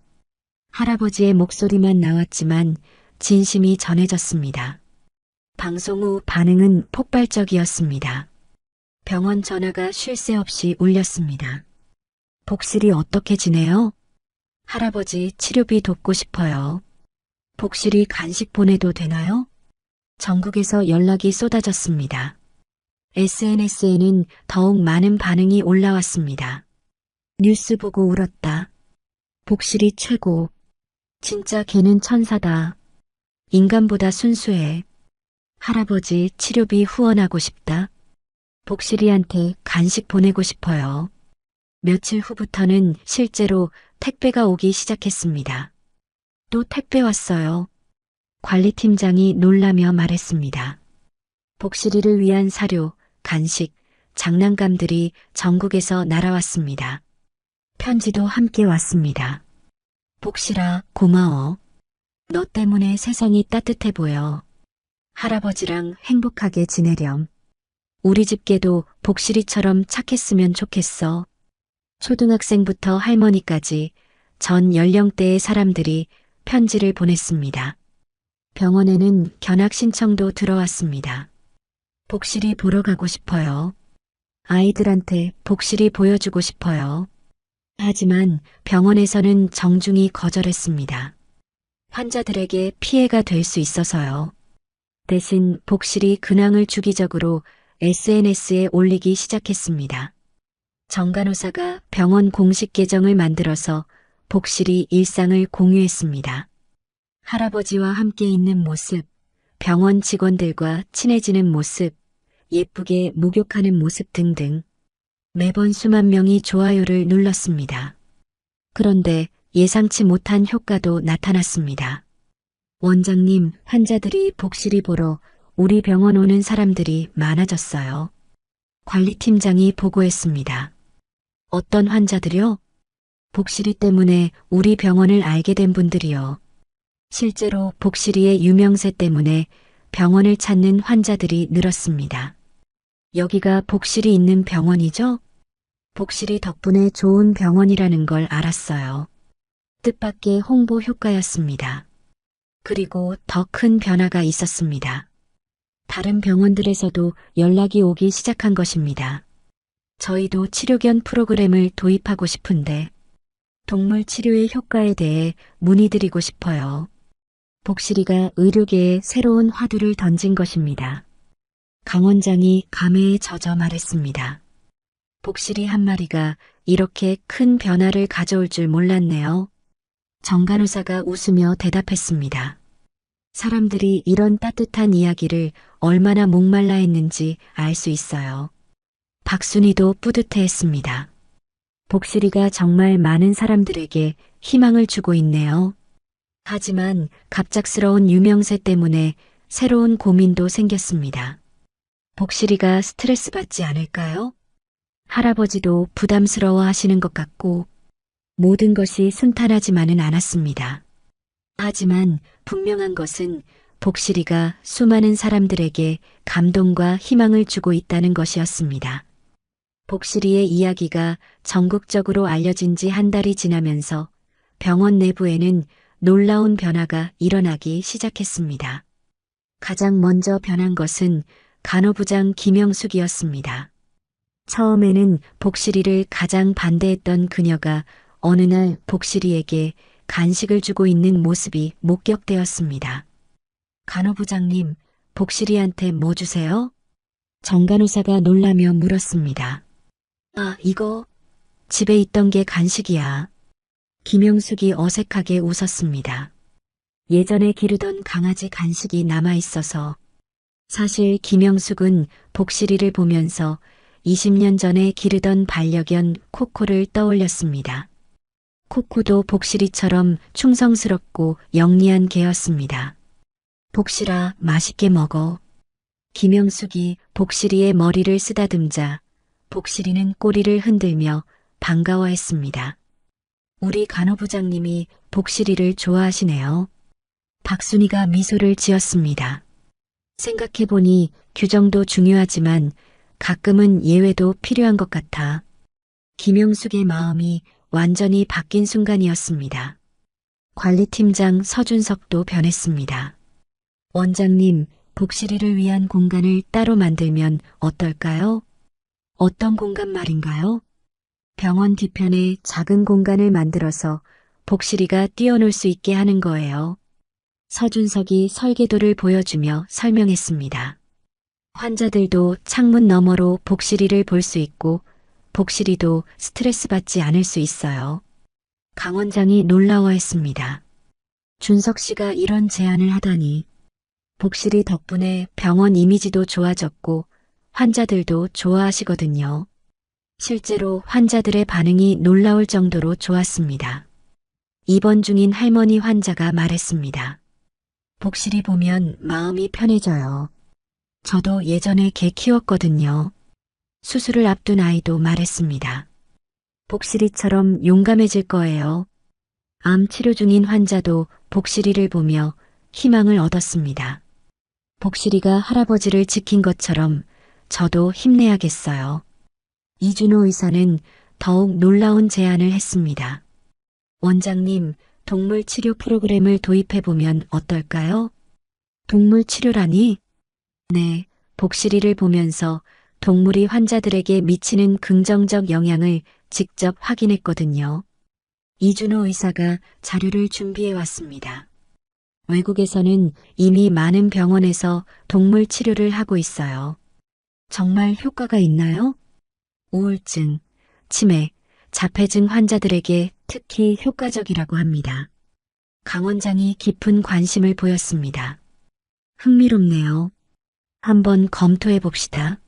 할아버지의 목소리만 나왔지만 진심이 전해졌습니다. 방송 후 반응은 폭발적이었습니다. 병원 전화가 쉴 새 없이 울렸습니다. 복실이 어떻게 지내요? 할아버지 치료비 돕고 싶어요. 복실이 간식 보내도 되나요? 전국에서 연락이 쏟아졌습니다. SNS에는 더욱 많은 반응이 올라왔습니다. 뉴스 보고 울었다. 복실이 최고. 진짜 걔는 천사다. 인간보다 순수해. 할아버지 치료비 후원하고 싶다. 복실이한테 간식 보내고 싶어요. 며칠 후부터는 실제로 택배가 오기 시작했습니다. 또 택배 왔어요. 관리팀장이 놀라며 말했습니다. 복실이를 위한 사료, 간식, 장난감들이 전국에서 날아왔습니다. 편지도 함께 왔습니다. 복실아, 고마워. 너 때문에 세상이 따뜻해 보여. 할아버지랑 행복하게 지내렴. 우리 집개도 복실이처럼 착했으면 좋겠어. 초등학생부터 할머니까지 전 연령대의 사람들이 편지를 보냈습니다. 병원에는 견학 신청도 들어왔습니다. 복실이 보러 가고 싶어요. 아이들한테 복실이 보여주고 싶어요. 하지만 병원에서는 정중히 거절했습니다. 환자들에게 피해가 될 수 있어서요. 대신 복실이 근황을 주기적으로 SNS에 올리기 시작했습니다. 정 간호사가 병원 공식 계정을 만들어서 복실이 일상을 공유했습니다. 할아버지와 함께 있는 모습, 병원 직원들과 친해지는 모습, 예쁘게 목욕하는 모습 등등 매번 수만 명이 좋아요를 눌렀습니다. 그런데 예상치 못한 효과도 나타났습니다. 원장님, 환자들이 복실이 보러 우리 병원 오는 사람들이 많아졌어요. 관리팀장이 보고했습니다. 어떤 환자들요? 복실이 때문에 우리 병원을 알게 된 분들이요. 실제로 복실이의 유명세 때문에 병원을 찾는 환자들이 늘었습니다. 여기가 복실이 있는 병원이죠? 복실이 덕분에 좋은 병원이라는 걸 알았어요. 뜻밖의 홍보 효과였습니다. 그리고 더 큰 변화가 있었습니다. 다른 병원들에서도 연락이 오기 시작한 것입니다. 저희도 치료견 프로그램을 도입하고 싶은데 동물 치료의 효과에 대해 문의드리고 싶어요. 복실이가 의료계에 새로운 화두를 던진 것입니다. 강 원장이 감회에 젖어 말했습니다. 복실이 한 마리가 이렇게 큰 변화를 가져올 줄 몰랐네요. 정 간호사가 웃으며 대답했습니다. 사람들이 이런 따뜻한 이야기를 얼마나 목말라 했는지 알 수 있어요. 박순희도 뿌듯해했습니다. 복실이가 정말 많은 사람들에게 희망을 주고 있네요. 하지만 갑작스러운 유명세 때문에 새로운 고민도 생겼습니다. 복실이가 스트레스 받지 않을까요? 할아버지도 부담스러워 하시는 것 같고 모든 것이 순탄하지만은 않았습니다. 하지만 분명한 것은 복실이가 수많은 사람들에게 감동과 희망을 주고 있다는 것이었습니다. 복실이의 이야기가 전국적으로 알려진 지 한 달이 지나면서 병원 내부에는 놀라운 변화가 일어나기 시작했습니다. 가장 먼저 변한 것은 간호부장 김영숙이었습니다. 처음에는 복실이를 가장 반대했던 그녀가 어느 날 복실이에게 간식을 주고 있는 모습이 목격되었습니다. 간호부장님, 복실이한테 뭐 주세요? 정 간호사가 놀라며 물었습니다. 아, 이거 집에 있던 게 간식이야. 김영숙이 어색하게 웃었습니다. 예전에 기르던 강아지 간식이 남아있어서 사실 김영숙은 복실이를 보면서 20년 전에 기르던 반려견 코코를 떠올렸습니다. 코코도 복실이처럼 충성스럽고 영리한 개였습니다. 복실아, 맛있게 먹어. 김영숙이 복실이의 머리를 쓰다듬자 복실이는 꼬리를 흔들며 반가워했습니다. 우리 간호부장님이 복실이를 좋아하시네요. 박순희가 미소를 지었습니다. 생각해보니 규정도 중요하지만 가끔은 예외도 필요한 것 같아. 김영숙의 마음이 완전히 바뀐 순간이었습니다. 관리팀장 서준석도 변했습니다. 원장님, 복실이를 위한 공간을 따로 만들면 어떨까요? 어떤 공간 말인가요? 병원 뒤편에 작은 공간을 만들어서 복실이가 뛰어놀 수 있게 하는 거예요. 서준석이 설계도를 보여주며 설명했습니다. 환자들도 창문 너머로 복실이를 볼 수 있고 복실이도 스트레스 받지 않을 수 있어요. 강 원장이 놀라워했습니다. 준석 씨가 이런 제안을 하다니. 복실이 덕분에 병원 이미지도 좋아졌고 환자들도 좋아하시거든요. 실제로 환자들의 반응이 놀라울 정도로 좋았습니다. 입원 중인 할머니 환자가 말했습니다. 복실이 보면 마음이 편해져요. 저도 예전에 개 키웠거든요. 수술을 앞둔 아이도 말했습니다. 복실이처럼 용감해질 거예요. 암 치료 중인 환자도 복실이를 보며 희망을 얻었습니다. 복실이가 할아버지를 지킨 것처럼 저도 힘내야겠어요. 이준호 의사는 더욱 놀라운 제안을 했습니다. 원장님, 동물 치료 프로그램을 도입해보면 어떨까요? 동물 치료라니? 네, 복실이를 보면서 동물이 환자들에게 미치는 긍정적 영향을 직접 확인했거든요. 이준호 의사가 자료를 준비해 왔습니다. 외국에서는 이미 많은 병원에서 동물 치료를 하고 있어요. 정말 효과가 있나요? 우울증, 치매, 자폐증 환자들에게 특히 효과적이라고 합니다. 강 원장이 깊은 관심을 보였습니다. 흥미롭네요. 한번 검토해 봅시다.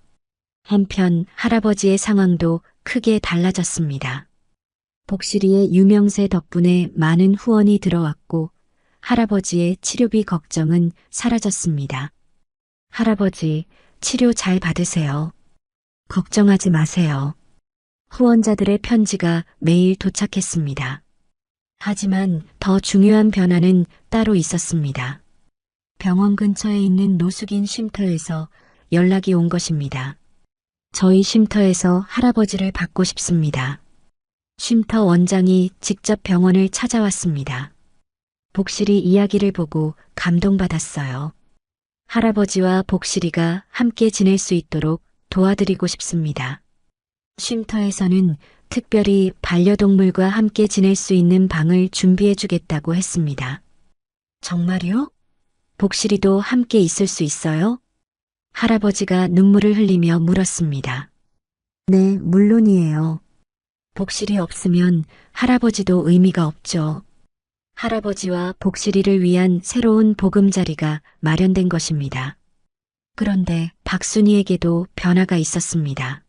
한편 할아버지의 상황도 크게 달라졌습니다. 복실이의 유명세 덕분에 많은 후원이 들어왔고 할아버지의 치료비 걱정은 사라졌습니다. 할아버지, 치료 잘 받으세요. 걱정하지 마세요. 후원자들의 편지가 매일 도착했습니다. 하지만 더 중요한 변화는 따로 있었습니다. 병원 근처에 있는 노숙인 쉼터에서 연락이 온 것입니다. 저희 쉼터에서 할아버지를 받고 싶습니다. 쉼터 원장이 직접 병원을 찾아왔습니다. 복실이 이야기를 보고 감동받았어요. 할아버지와 복실이가 함께 지낼 수 있도록 도와드리고 싶습니다. 쉼터에서는 특별히 반려동물과 함께 지낼 수 있는 방을 준비해 주겠다고 했습니다. 정말요? 복실이도 함께 있을 수 있어요? 할아버지가 눈물을 흘리며 물었습니다. 네, 물론이에요. 복실이 없으면 할아버지도 의미가 없죠. 할아버지와 복실이를 위한 새로운 보금자리가 마련된 것입니다. 그런데 박순희에게도 변화가 있었습니다.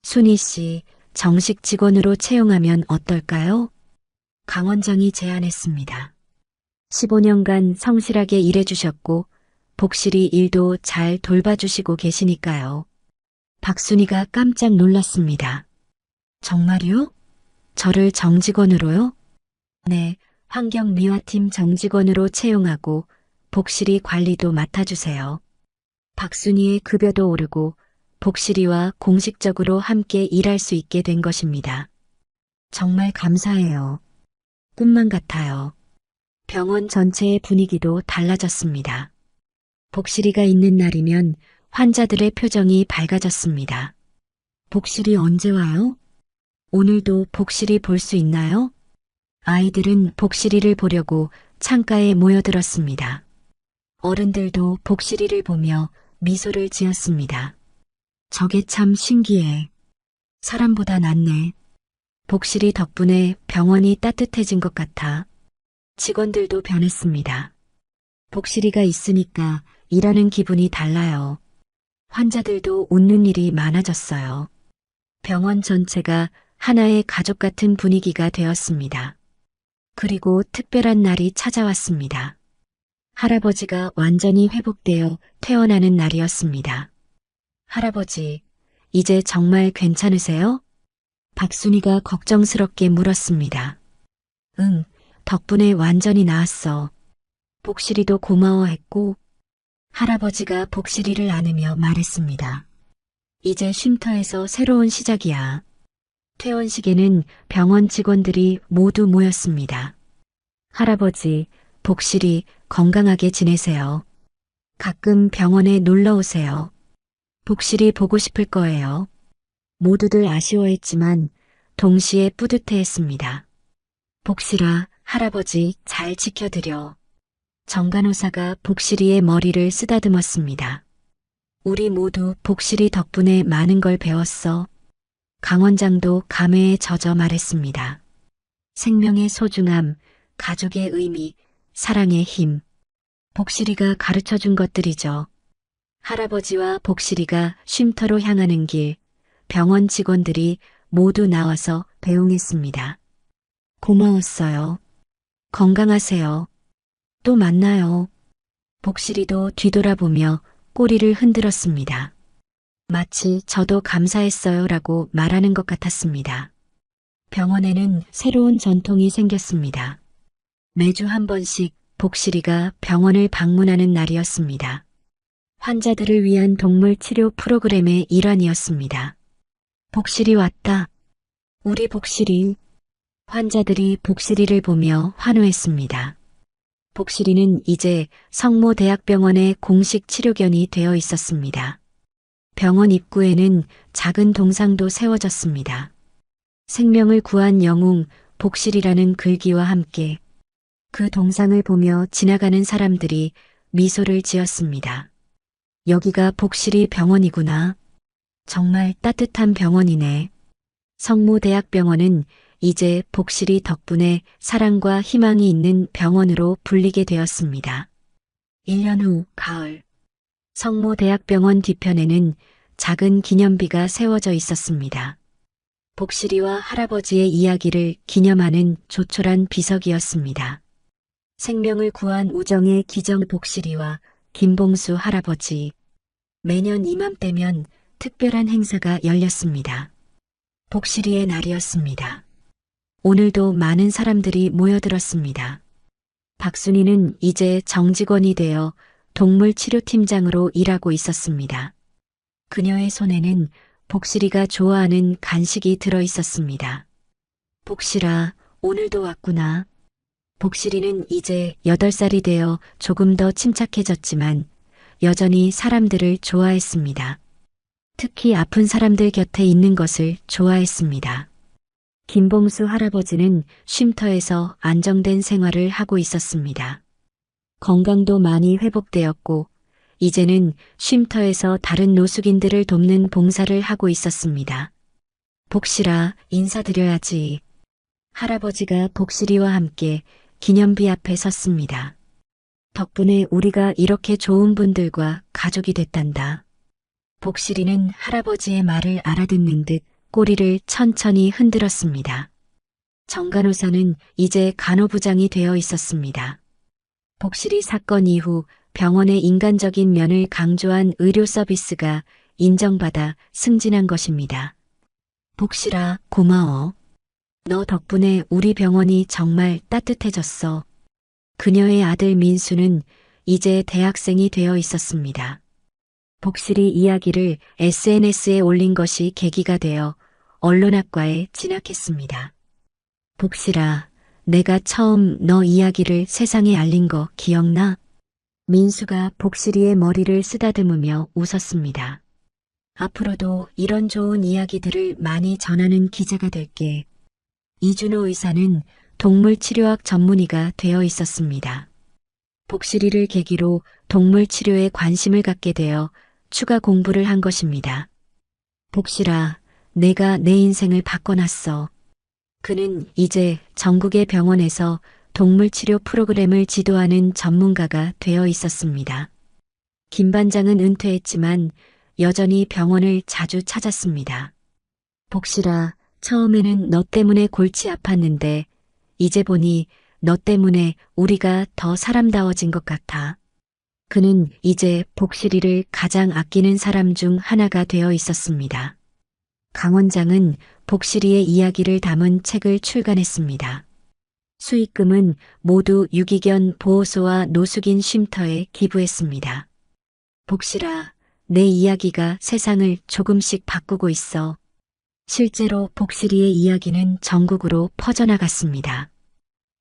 순희 씨, 정식 직원으로 채용하면 어떨까요? 강 원장이 제안했습니다. 15년간 성실하게 일해주셨고 복실이 일도 잘 돌봐주시고 계시니까요. 박순희가 깜짝 놀랐습니다. 정말요? 저를 정직원으로요? 네, 환경미화팀 정직원으로 채용하고 복실이 관리도 맡아주세요. 박순희의 급여도 오르고 복실이와 공식적으로 함께 일할 수 있게 된 것입니다. 정말 감사해요. 꿈만 같아요. 병원 전체의 분위기도 달라졌습니다. 복실이가 있는 날이면 환자들의 표정이 밝아졌습니다. 복실이 언제 와요? 오늘도 복실이 볼 수 있나요? 아이들은 복실이를 보려고 창가에 모여들었습니다. 어른들도 복실이를 보며 미소를 지었습니다. 저게 참 신기해. 사람보다 낫네. 복실이 덕분에 병원이 따뜻해진 것 같아. 직원들도 변했습니다. 복실이가 있으니까 일하는 기분이 달라요. 환자들도 웃는 일이 많아졌어요. 병원 전체가 하나의 가족 같은 분위기가 되었습니다. 그리고 특별한 날이 찾아왔습니다. 할아버지가 완전히 회복되어 퇴원하는 날이었습니다. 할아버지, 이제 정말 괜찮으세요? 박순희가 걱정스럽게 물었습니다. 응, 덕분에 완전히 나았어. 복실이도 고마워했고 할아버지가 복실이를 안으며 말했습니다. 이제 쉼터에서 새로운 시작이야. 퇴원식에는 병원 직원들이 모두 모였습니다. 할아버지, 복실이 건강하게 지내세요. 가끔 병원에 놀러 오세요. 복실이 보고 싶을 거예요. 모두들 아쉬워했지만 동시에 뿌듯해했습니다. 복실아, 할아버지 잘 지켜드려. 정간호사가 복실이의 머리를 쓰다듬었습니다. 우리 모두 복실이 덕분에 많은 걸 배웠어. 강 원장도 감회에 젖어 말했습니다. 생명의 소중함, 가족의 의미, 사랑의 힘. 복실이가 가르쳐준 것들이죠. 할아버지와 복실이가 쉼터로 향하는 길, 병원 직원들이 모두 나와서 배웅했습니다. 고마웠어요. 건강하세요. 또 만나요. 복실이도 뒤돌아보며 꼬리를 흔들었습니다. 마치 저도 감사했어요라고 말하는 것 같았습니다. 병원에는 새로운 전통이 생겼습니다. 매주 한 번씩 복실이가 병원을 방문하는 날이었습니다. 환자들을 위한 동물 치료 프로그램의 일환이었습니다. 복실이 왔다. 우리 복실이. 환자들이 복실이를 보며 환호했습니다. 복실이는 이제 성모대학병원의 공식 치료견이 되어 있었습니다. 병원 입구에는 작은 동상도 세워졌습니다. 생명을 구한 영웅 복실이라는 글귀와 함께 그 동상을 보며 지나가는 사람들이 미소를 지었습니다. 여기가 복실이 병원이구나. 정말 따뜻한 병원이네. 성모대학병원은 이제 복실이 덕분에 사랑과 희망이 있는 병원으로 불리게 되었습니다. 1년 후 가을, 성모대학병원 뒤편에는 작은 기념비가 세워져 있었습니다. 복실이와 할아버지의 이야기를 기념하는 조촐한 비석이었습니다. 생명을 구한 우정의 기정 복실이와 김봉수 할아버지. 매년 이맘때면 특별한 행사가 열렸습니다. 복실이의 날이었습니다. 오늘도 많은 사람들이 모여들었습니다. 박순이는 이제 정직원이 되어 동물치료팀장으로 일하고 있었습니다. 그녀의 손에는 복실이가 좋아하는 간식이 들어 있었습니다. 복실아, 오늘도 왔구나. 복실이는 이제 8살이 되어 조금 더 침착해졌지만 여전히 사람들을 좋아했습니다. 특히 아픈 사람들 곁에 있는 것을 좋아했습니다. 김봉수 할아버지는 쉼터에서 안정된 생활을 하고 있었습니다. 건강도 많이 회복되었고 이제는 쉼터에서 다른 노숙인들을 돕는 봉사를 하고 있었습니다. 복실아, 인사드려야지. 할아버지가 복실이와 함께 기념비 앞에 섰습니다. 덕분에 우리가 이렇게 좋은 분들과 가족이 됐단다. 복실이는 할아버지의 말을 알아듣는 듯 꼬리를 천천히 흔들었습니다. 정간호사는 이제 간호부장이 되어 있었습니다. 복실이 사건 이후 병원의 인간적인 면을 강조한 의료 서비스가 인정받아 승진한 것입니다. 복실아, 고마워. 너 덕분에 우리 병원이 정말 따뜻해졌어. 그녀의 아들 민수는 이제 대학생이 되어 있었습니다. 복실이 이야기를 SNS에 올린 것이 계기가 되어 언론학과에 진학했습니다. 복실아, 내가 처음 너 이야기를 세상에 알린 거 기억나? 민수가 복실이의 머리를 쓰다듬으며 웃었습니다. 앞으로도 이런 좋은 이야기들을 많이 전하는 기자가 될게. 이준호 의사는 동물치료학 전문의가 되어 있었습니다. 복실이를 계기로 동물치료에 관심을 갖게 되어 추가 공부를 한 것입니다. 복실아, 내가 내 인생을 바꿔놨어. 그는 이제 전국의 병원에서 동물치료 프로그램을 지도하는 전문가가 되어 있었습니다. 김 반장은 은퇴했지만 여전히 병원을 자주 찾았습니다. 복실아, 처음에는 너 때문에 골치 아팠는데 이제 보니 너 때문에 우리가 더 사람다워진 것 같아. 그는 이제 복실이를 가장 아끼는 사람 중 하나가 되어 있었습니다. 강 원장은 복실이의 이야기를 담은 책을 출간했습니다. 수익금은 모두 유기견 보호소와 노숙인 쉼터에 기부했습니다. 복실아, 내 이야기가 세상을 조금씩 바꾸고 있어. 실제로 복실이의 이야기는 전국으로 퍼져나갔습니다.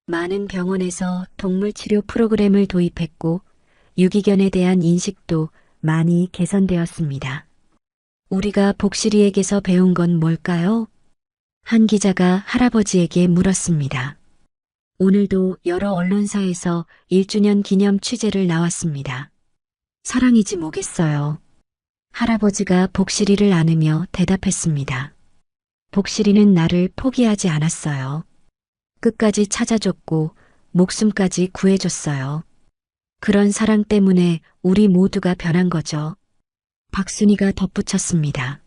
많은 병원에서 동물치료 프로그램을 도입했고 유기견에 대한 인식도 많이 개선되었습니다. 우리가 복실이에게서 배운 건 뭘까요? 한 기자가 할아버지에게 물었습니다. 오늘도 여러 언론사에서 1주년 기념 취재를 나왔습니다. 사랑이지 뭐겠어요. 할아버지가 복실이를 안으며 대답했습니다. 복실이는 나를 포기하지 않았어요. 끝까지 찾아줬고 목숨까지 구해줬어요. 그런 사랑 때문에 우리 모두가 변한 거죠. 박순이가 덧붙였습니다.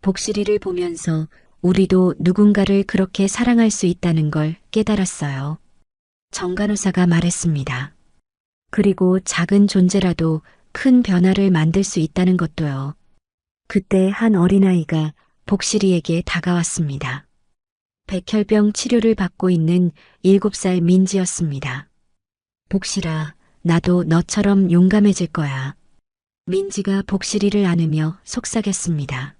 복실이를 보면서 우리도 누군가를 그렇게 사랑할 수 있다는 걸 깨달았어요. 정간호사가 말했습니다. 그리고 작은 존재라도 큰 변화를 만들 수 있다는 것도요. 그때 한 어린아이가 복실이에게 다가왔습니다. 백혈병 치료를 받고 있는 7살 민지였습니다. 복실아, 나도 너처럼 용감해질 거야. 민지가 복실이를 안으며 속삭였습니다.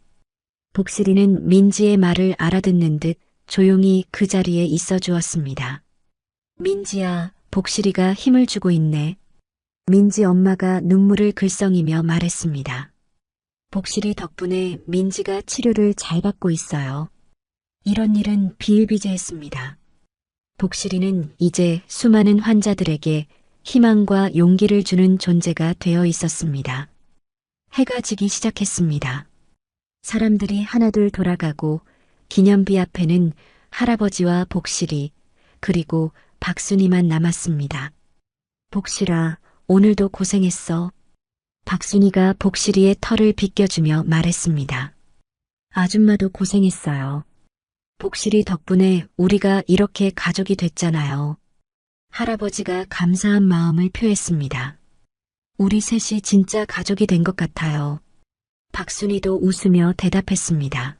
복실이는 민지의 말을 알아듣는 듯 조용히 그 자리에 있어 주었습니다. 민지야, 복실이가 힘을 주고 있네. 민지 엄마가 눈물을 글썽이며 말했습니다. 복실이 덕분에 민지가 치료를 잘 받고 있어요. 이런 일은 비일비재했습니다. 복실이는 이제 수많은 환자들에게 희망과 용기를 주는 존재가 되어 있었습니다. 해가 지기 시작했습니다. 사람들이 하나둘 돌아가고 기념비 앞에는 할아버지와 복실이 그리고 박순이만 남았습니다. 복실아, 오늘도 고생했어. 박순이가 복실이의 털을 빗겨주며 말했습니다. 아줌마도 고생했어요. 복실이 덕분에 우리가 이렇게 가족이 됐잖아요. 할아버지가 감사한 마음을 표했습니다. 우리 셋이 진짜 가족이 된 것 같아요. 박순이도 웃으며 대답했습니다.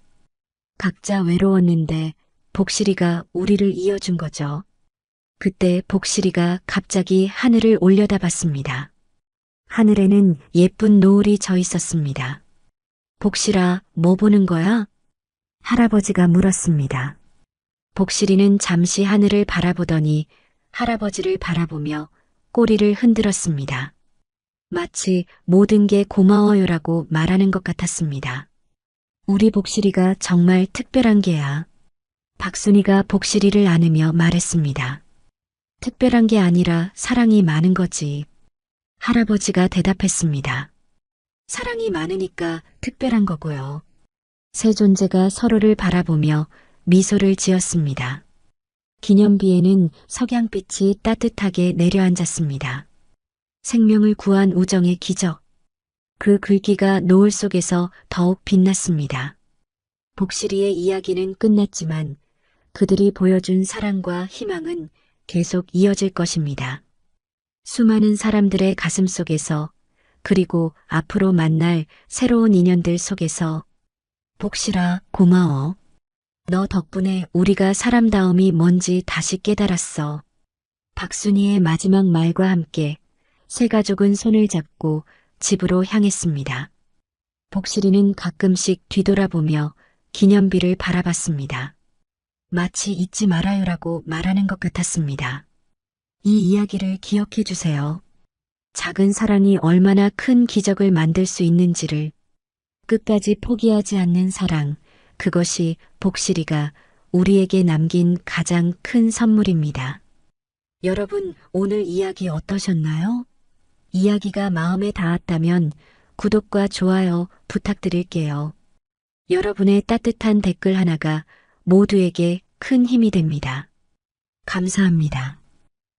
각자 외로웠는데 복실이가 우리를 이어준 거죠. 그때 복실이가 갑자기 하늘을 올려다봤습니다. 하늘에는 예쁜 노을이 져 있었습니다. 복실아, 뭐 보는 거야? 할아버지가 물었습니다. 복실이는 잠시 하늘을 바라보더니 할아버지를 바라보며 꼬리를 흔들었습니다. 마치 모든 게 고마워요라고 말하는 것 같았습니다. 우리 복실이가 정말 특별한 게야. 박순이가 복실이를 안으며 말했습니다. 특별한 게 아니라 사랑이 많은 거지. 할아버지가 대답했습니다. 사랑이 많으니까 특별한 거고요. 세 존재가 서로를 바라보며 미소를 지었습니다. 기념비에는 석양빛이 따뜻하게 내려앉았습니다. 생명을 구한 우정의 기적. 그 글귀가 노을 속에서 더욱 빛났습니다. 복실이의 이야기는 끝났지만 그들이 보여준 사랑과 희망은 계속 이어질 것입니다. 수많은 사람들의 가슴 속에서 그리고 앞으로 만날 새로운 인연들 속에서 복실아, 고마워. 너 덕분에 우리가 사람다움이 뭔지 다시 깨달았어. 박순이의 마지막 말과 함께 세 가족은 손을 잡고 집으로 향했습니다. 복실이는 가끔씩 뒤돌아보며 기념비를 바라봤습니다. 마치 잊지 말아요라고 말하는 것 같았습니다. 이 이야기를 기억해 주세요. 작은 사랑이 얼마나 큰 기적을 만들 수 있는지를. 끝까지 포기하지 않는 사랑, 그것이 복실이가 우리에게 남긴 가장 큰 선물입니다. 여러분, 오늘 이야기 어떠셨나요? 이야기가 마음에 닿았다면 구독과 좋아요 부탁드릴게요. 여러분의 따뜻한 댓글 하나가 모두에게 큰 힘이 됩니다. 감사합니다.